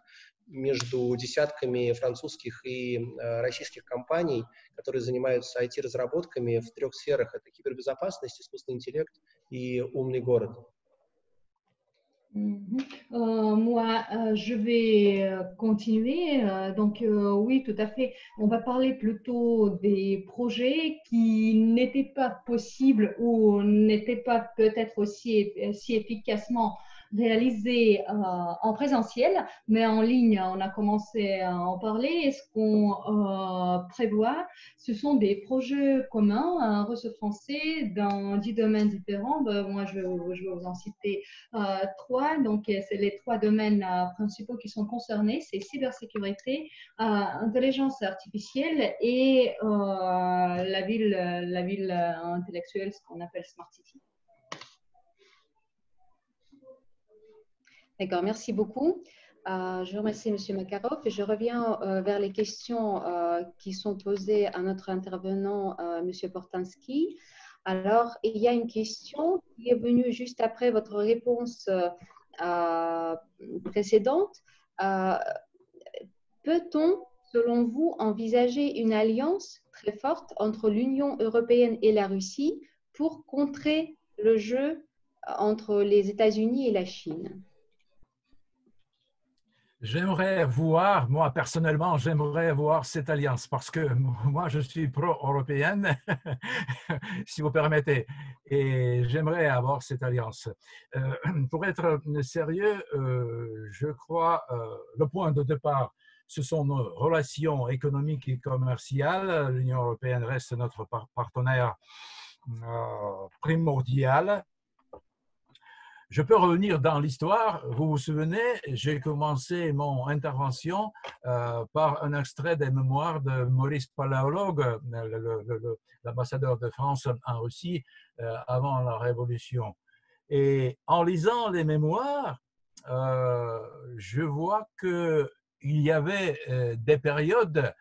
между десятками французских и российских компаний, которые занимаются IT-разработками в 3 сферах. Это кибербезопасность, искусственный интеллект и умный город. Moi, je vais continuer. Donc, oui, tout à fait. On va parler plutôt des projets qui n'étaient pas possibles ou n'étaient pas peut-être aussi si efficacement réalisés en présentiel, mais en ligne, on a commencé à en parler. Et ce qu'on prévoit, ce sont des projets communs russo-français dans 10 domaines différents. Moi, je vais vous en citer 3. Donc, c'est les 3 domaines principaux qui sont concernés. C'est cybersécurité, intelligence artificielle et la ville intellectuelle, ce qu'on appelle Smart City. D'accord, merci beaucoup. Je remercie M. Makarov et je reviens vers les questions qui sont posées à notre intervenant, M. Portansky. Alors, il y a une question qui est venue juste après votre réponse précédente. Peut-on, selon vous, envisager une alliance très forte entre l'Union européenne et la Russie pour contrer le jeu entre les États-Unis et la Chine? J'aimerais voir, moi personnellement, j'aimerais voir cette alliance parce que moi je suis pro-européenne, si vous permettez, et j'aimerais avoir cette alliance. Pour être sérieux, je crois le point de départ, ce sont nos relations économiques et commerciales. L'Union européenne reste notre partenaire primordial. Je peux revenir dans l'histoire. Vous vous souvenez, j'ai commencé mon intervention par un extrait des mémoires de Maurice Paleolog, l'ambassadeur de France en Russie avant la Révolution. Et en lisant les mémoires, je vois qu'il y avait des périodes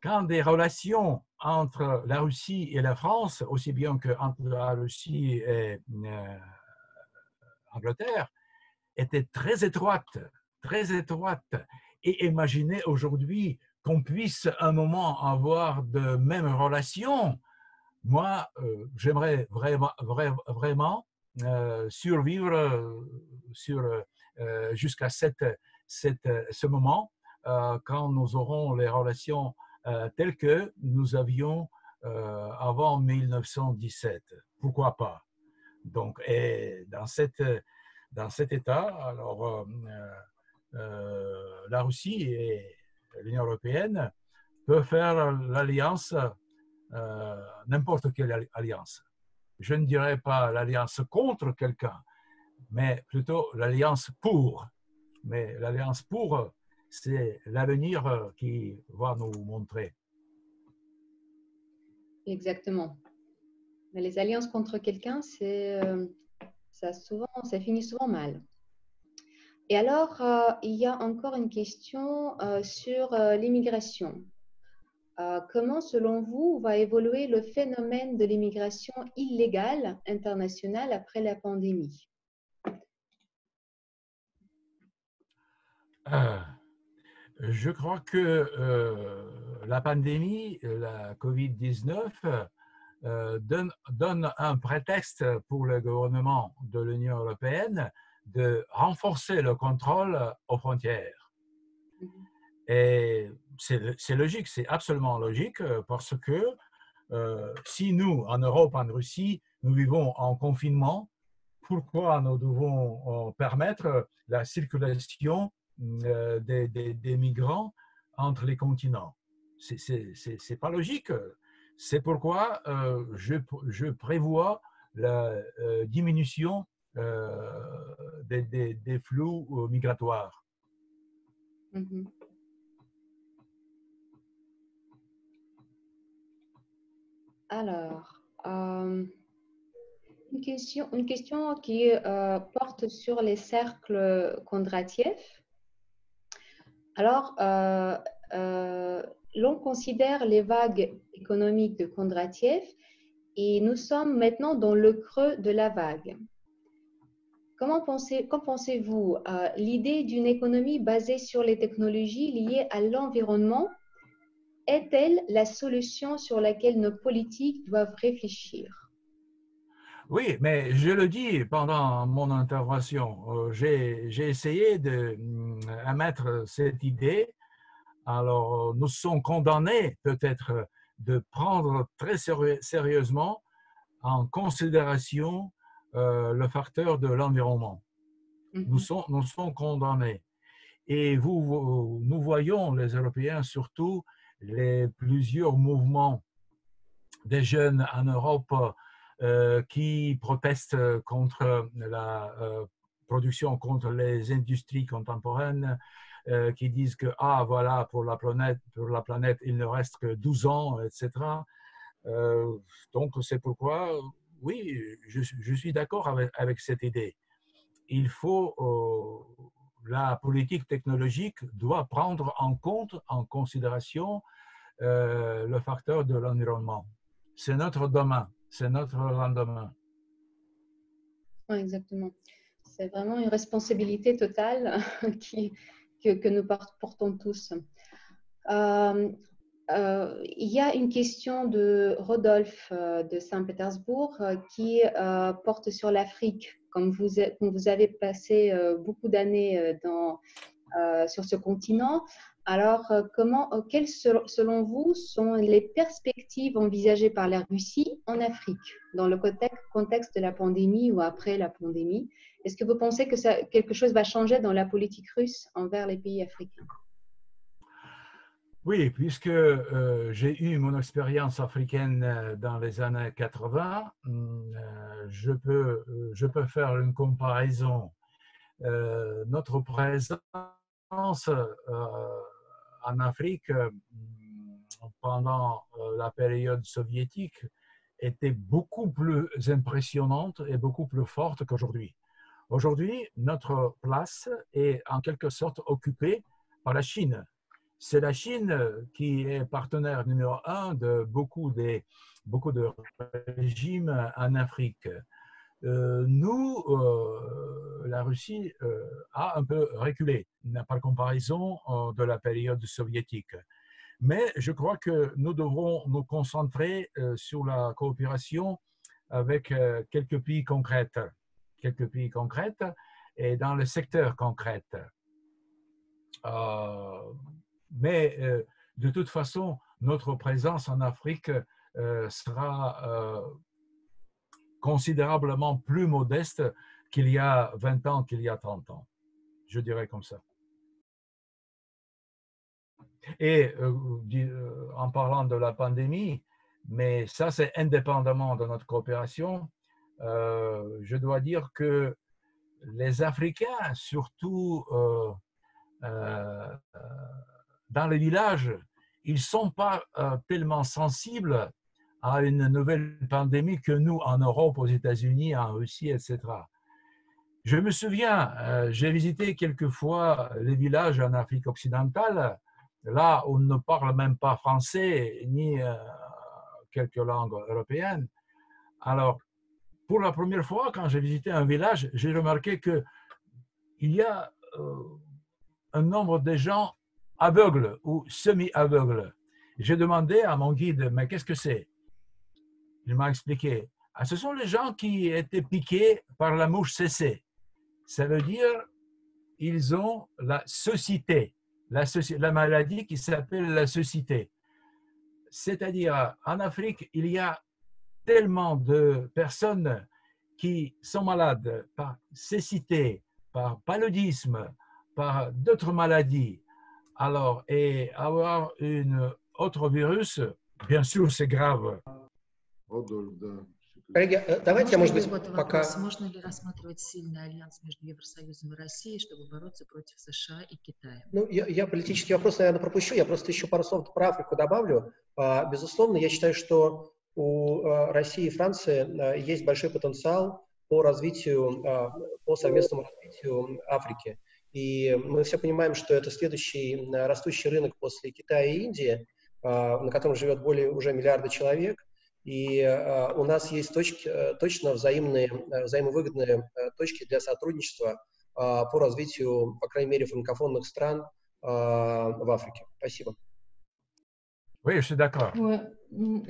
quand des relations entre la Russie et la France, aussi bien qu'entre la Russie et Angleterre, était très étroite. Et imaginez aujourd'hui qu'on puisse un moment avoir de mêmes relations. Moi, j'aimerais vraiment survivre jusqu'à ce moment quand nous aurons les relations telles que nous avions avant 1917. Pourquoi pas? Donc, et dans cet état, alors la Russie et l'Union européenne peuvent faire l'alliance, n'importe quelle alliance. Je ne dirais pas l'alliance contre quelqu'un, mais plutôt l'alliance pour. Mais l'alliance pour, c'est l'avenir qui va nous montrer. Exactement. Mais les alliances contre quelqu'un, ça finit souvent mal. Et alors, il y a encore une question sur l'immigration. comment, selon vous, va évoluer le phénomène de l'immigration illégale internationale après la pandémie? Je crois que la pandémie, la COVID-19, donne un prétexte pour le gouvernement de l'Union européenne de renforcer le contrôle aux frontières. Et c'est logique, c'est absolument logique parce que si nous, en Europe, en Russie, nous vivons en confinement, pourquoi nous devons permettre la circulation des migrants entre les continents? C'est pas logique. C'est pourquoi je prévois la diminution des flux migratoires. Alors, une question qui porte sur les cercles Kondratiev. Alors, l'on considère les vagues économiques de Kondratiev et nous sommes maintenant dans le creux de la vague. Qu'en pensez-vous? L'idée d'une économie basée sur les technologies liées à l'environnement est-elle la solution sur laquelle nos politiques doivent réfléchir? Oui, mais je le dis pendant mon intervention, j'ai essayé d'émettre cette idée. Alors, nous sommes condamnés peut-être de prendre très sérieusement en considération le facteur de l'environnement. Nous sommes condamnés. Et nous voyons, les Européens surtout, plusieurs mouvements des jeunes en Europe qui protestent contre la production, contre les industries contemporaines, qui disent que voilà, pour la planète, il ne reste que 12 ans, etc. Donc, c'est pourquoi, oui, je suis d'accord avec cette idée. Il faut, la politique technologique doit prendre en compte, en considération, le facteur de l'environnement. C'est notre demain, c'est notre lendemain. Oui, exactement. C'est vraiment une responsabilité totale que nous portons tous. Il y a une question de Rodolphe de Saint-Pétersbourg qui porte sur l'Afrique. Comme vous avez passé beaucoup d'années sur ce continent, alors quelles selon vous sont les perspectives envisagées par la Russie en Afrique dans le contexte de la pandémie ou après la pandémie? Est-ce que vous pensez que quelque chose va changer dans la politique russe envers les pays africains? Oui, puisque j'ai eu mon expérience africaine dans les années 80, je peux faire une comparaison. Notre présence en Afrique pendant la période soviétique était beaucoup plus impressionnante et beaucoup plus forte qu'aujourd'hui. Aujourd'hui, notre place est en quelque sorte occupée par la Chine. C'est la Chine qui est partenaire numéro 1 de beaucoup de régimes en Afrique. Nous, la Russie a un peu reculé par comparaison de la période soviétique. Mais je crois que nous devrons nous concentrer sur la coopération avec quelques pays concrets et dans le secteur concret. Mais de toute façon, notre présence en Afrique sera considérablement plus modeste qu'il y a 20 ans, qu'il y a 30 ans. Je dirais comme ça. Et en parlant de la pandémie, mais ça c'est indépendamment de notre coopération, je dois dire que les Africains, surtout dans les villages, ils ne sont pas tellement sensibles à une nouvelle pandémie que nous en Europe, aux États-Unis, en Russie, etc. Je me souviens, j'ai visité quelques fois les villages en Afrique occidentale là, on ne parle même pas français ni quelques langues européennes. Alors, pour la première fois, quand j'ai visité un village, j'ai remarqué qu'il y a un nombre de gens aveugles ou semi-aveugles. J'ai demandé à mon guide, mais qu'est-ce que c'est? Il m'a expliqué. Ah, ce sont les gens qui étaient piqués par la mouche CC. Ça veut dire ils ont la cécité, la maladie qui s'appelle la cécité. C'est-à-dire, en Afrique, il y a tellement de personnes qui sont malades par cécité, par paludisme, par d'autres maladies. Alors, et avoir une autre virus, bien sûr, c'est grave. Коллеги, давайте, может быть, вот пока... вопрос, можно ли рассматривать сильный альянс между Евросоюзом и Россией, чтобы бороться против США и Китая? Ну, я политический вопрос, наверное, пропущу. Я просто еще пару слов про Африку добавлю. Безусловно, я считаю, что у России и Франции есть большой потенциал по развитию, по совместному развитию Африки. И мы все понимаем, что это следующий растущий рынок после Китая и Индии, на котором живет более уже миллиарда человек. И у нас есть точно взаимовыгодные точки для сотрудничества по развитию, по крайней мере, франкофонных стран в Африке. Спасибо. Oui, je suis d'accord. Ouais.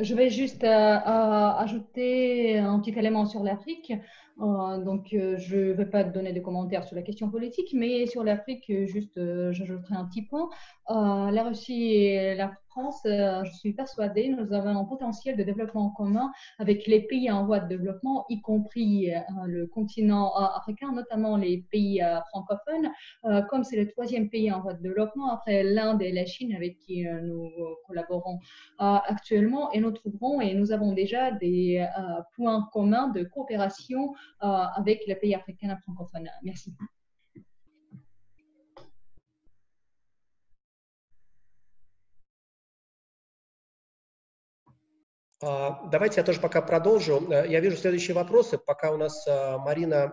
Je vais juste ajouter un petit élément sur l'Afrique. Donc, je ne vais pas donner de commentaires sur la question politique, mais sur l'Afrique, juste, j'ajouterai un petit point. La Russie et la France, je suis persuadée, nous avons un potentiel de développement commun avec les pays en voie de développement, y compris le continent africain, notamment les pays francophones, comme c'est le troisième pays en voie de développement après l'Inde et la Chine avec qui nous collaborons actuellement, et nous trouverons et nous avons déjà des points communs de coopération avec les pays africains francophones. Merci. Давайте я тоже пока продолжу. Я вижу следующие вопросы, пока у нас Марина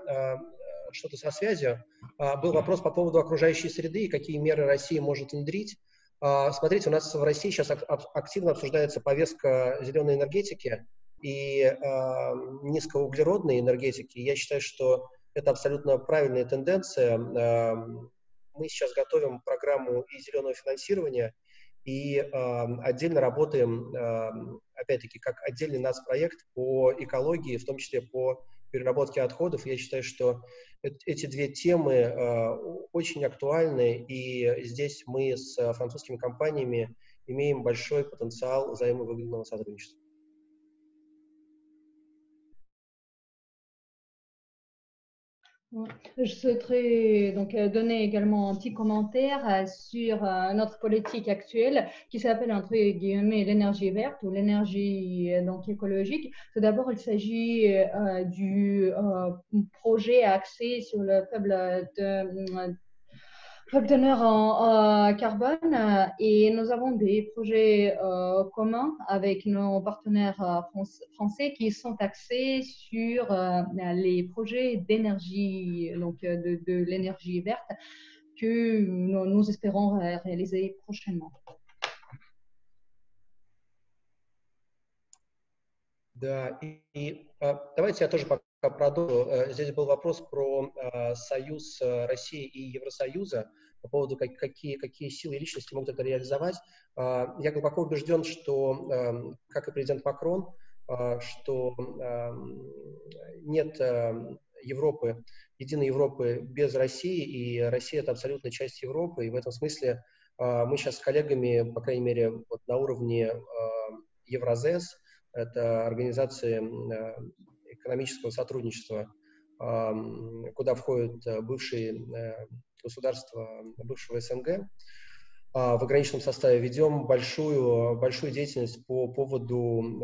что-то со связью. Был вопрос по поводу окружающей среды и какие меры Россия может внедрить. Смотрите, у нас в России сейчас активно обсуждается повестка зеленой энергетики и низкоуглеродной энергетики. Я считаю, что это абсолютно правильная тенденция. Мы сейчас готовим программу и зеленого финансирования, и отдельно работаем, опять-таки, как отдельный нацпроект по экологии, в том числе по переработке отходов. Я считаю, что эти две темы очень актуальны, и здесь мы с французскими компаниями имеем большой потенциал взаимовыгодного сотрудничества. Je souhaiterais donc donner également un petit commentaire sur notre politique actuelle qui s'appelle entre guillemets l'énergie verte ou l'énergie donc écologique. Tout d'abord, il s'agit du projet axé sur le faible teneur en carbone, et nous avons des projets communs avec nos partenaires français qui sont axés sur les projets d'énergie, donc de l'énergie verte que nous espérons réaliser prochainement. Да, и давайте я тоже пока продолжу. Здесь был вопрос про союз России и Евросоюза по поводу какие силы и личности могут это реализовать. Я глубоко убежден, что, как и президент Макрон, что нет Европы, единой Европы без России, и Россия — это абсолютная часть Европы, и в этом смысле мы сейчас с коллегами, по крайней мере, вот на уровне Евразес, это организации экономического сотрудничества, куда входят бывшие государства бывшего СНГ, в ограниченном составе ведем большую деятельность по поводу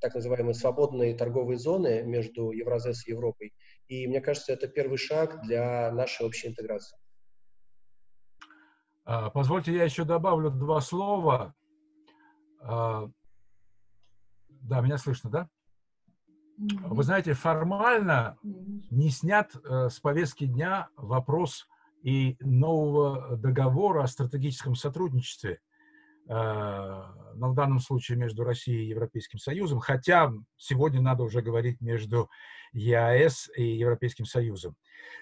так называемой свободной торговой зоны между Евразес и Европой. И мне кажется, это первый шаг для нашей общей интеграции. Позвольте, я еще добавлю два слова. Да, меня слышно, да? Вы знаете, формально не снят с повестки дня вопрос и нового договора о стратегическом сотрудничестве, но в данном случае между Россией и Европейским Союзом, хотя сегодня надо уже говорить между ЕАЭС и Европейским Союзом.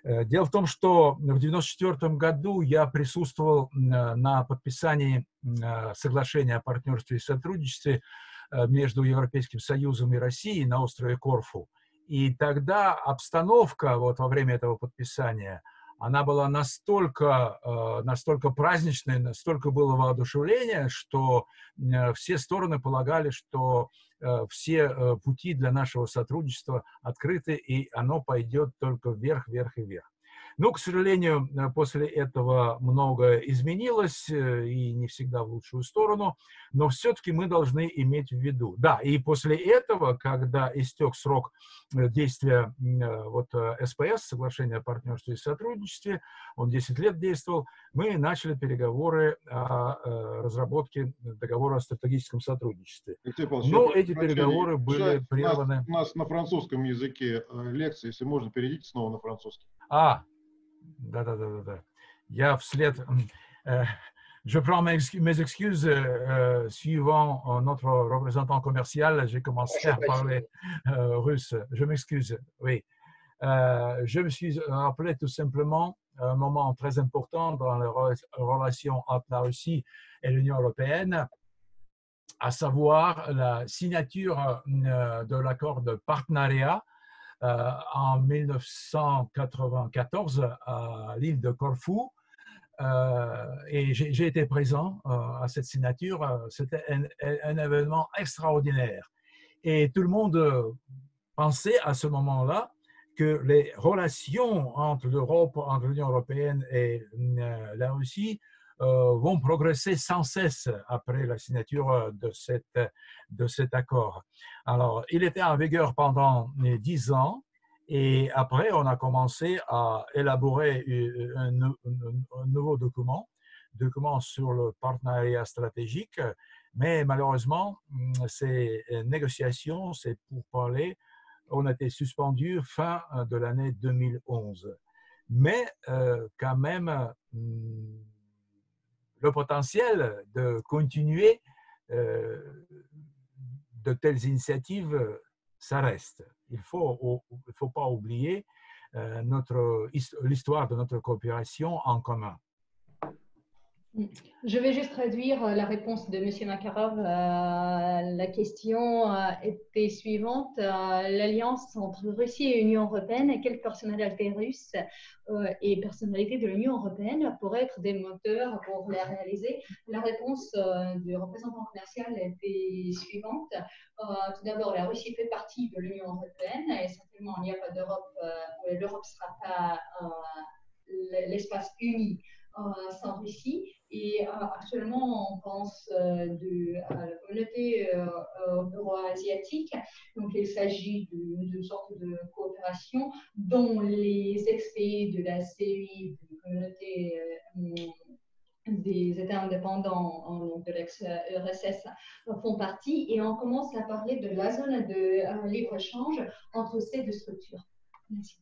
Дело в том, что в 1994 году я присутствовал на подписании соглашения о партнерстве и сотрудничестве между Европейским Союзом и Россией на острове Корфу. И тогда обстановка вот во время этого подписания, она была настолько праздничной, настолько было воодушевление, что все стороны полагали, что все пути для нашего сотрудничества открыты, и оно пойдет только вверх, вверх и вверх. Но, к сожалению, после этого многое изменилось, и не всегда в лучшую сторону, но все-таки мы должны иметь в виду. Да, и после этого, когда истек срок действия вот СПС, соглашения о партнерстве и сотрудничестве, он 10 лет действовал, мы начали переговоры о разработке договора о стратегическом сотрудничестве. Но эти переговоры были прерваны. У нас на французском языке лекция, если можно, перейдите снова на французский. Да. Я вслед... Je prends mes excuses suivant notre représentant commercial. J'ai commencé à parler russe. Je m'excuse, oui. Je me suis rappelé tout simplement un moment très important dans les relations entre la Russie et l'Union européenne, à savoir la signature de l'accord de partenariat en 1994 à l'île de Corfou. Et j'ai été présent à cette signature. C'était un événement extraordinaire. Et tout le monde pensait à ce moment-là que les relations entre l'Europe, entre l'Union européenne et la Russie vont progresser sans cesse après la signature de cet accord. Alors, il était en vigueur pendant 10 ans. Et après, on a commencé à élaborer un nouveau document sur le partenariat stratégique. Mais malheureusement, ces négociations, ces pourparlers, ont été suspendues fin de l'année 2011. Mais quand même, le potentiel de continuer de telles initiatives, ça reste. Il ne faut pas oublier l'histoire de notre coopération en commun. Je vais juste traduire la réponse de M. Makarov. La question était suivante. L'alliance entre Russie et Union européenne, et quelles personnalités russes et personnalités de l'Union européenne pourraient être des moteurs pour la réaliser? La réponse du représentant commercial était suivante. Tout d'abord, la Russie fait partie de l'Union européenne et certainement il n'y a pas d'Europe, l'Europe ne sera pas l'espace uni sans Russie. Et actuellement, on pense à la communauté euro-asiatique. Donc, il s'agit d'une sorte de coopération dont les effets de la CEI, de la communauté des États indépendants de l'ex-URSS, font partie. Et on commence à parler de la zone de libre-échange entre ces deux structures. Merci.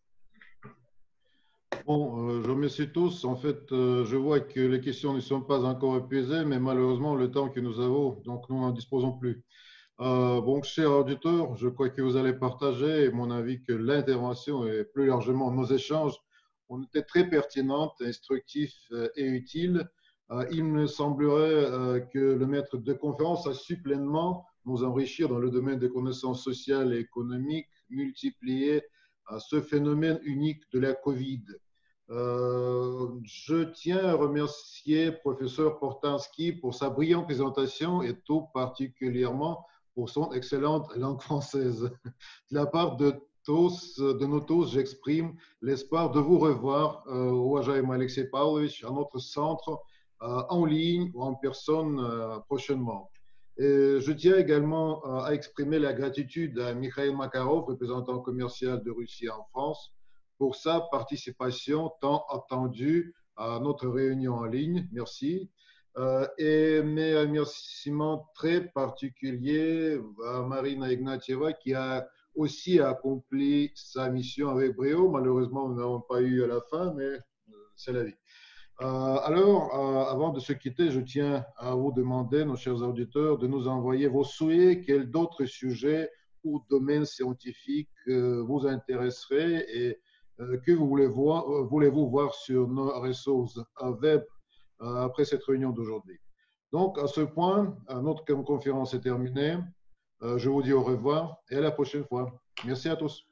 Bon, je remercie tous. En fait, je vois que les questions ne sont pas encore épuisées, mais malheureusement, le temps que nous avons, donc nous n'en disposons plus. Bon, chers auditeurs, je crois que vous allez partager mon avis que l'intervention et plus largement nos échanges ont été très pertinentes, instructifs et utiles. Il me semblerait que le maître de conférence a su pleinement nous enrichir dans le domaine des connaissances sociales et économiques, multiplier ce phénomène unique de la COVID. Je tiens à remercier professeur Portanski pour sa brillante présentation et tout particulièrement pour son excellente langue française. De la part de nous tous, j'exprime l'espoir de vous revoir, уважаемый Alexei Pavlovich, à notre centre en ligne ou en personne prochainement. Et je tiens également à exprimer la gratitude à Mikhail Makarov, représentant commercial de Russie en France, pour sa participation tant attendue à notre réunion en ligne. Merci. Et mes remerciements très particuliers à Marina Ignatieva qui a aussi accompli sa mission avec brio. Malheureusement, nous n'avons pas eu à la fin, mais c'est la vie. Alors, avant de se quitter, je tiens à vous demander, nos chers auditeurs, de nous envoyer vos souhaits, quels d'autres sujets ou domaines scientifiques vous intéresseraient et que voulez-vous voir sur nos ressources web après cette réunion d'aujourd'hui. Donc, à ce point, notre conférence est terminée. Je vous dis au revoir et à la prochaine fois. Merci à tous.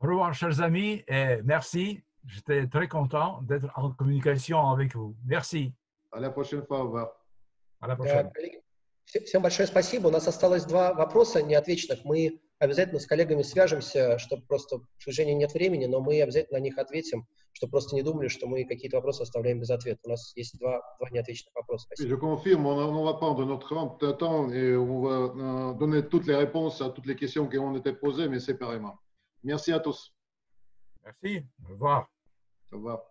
Au revoir, chers amis, et merci. J'étais très content d'être en communication avec vous. Merci. À la prochaine fois. Au revoir. À la prochaine. Коллеги, всем большое спасибо. У нас осталось 2 вопроса неотвеченных. Мы обязательно с коллегами свяжемся, чтобы просто, к сожалению, нет времени, но мы обязательно на них ответим, чтобы просто не думали, что мы какие-то вопросы оставляем без ответа. У нас есть 2 неотвеченных вопроса. Oui, je confirme, on va prendre notre temps et on va donner toutes les réponses à toutes les questions qui ont été posées, mais séparément. Merci à tous. Merci. Au revoir. Au revoir.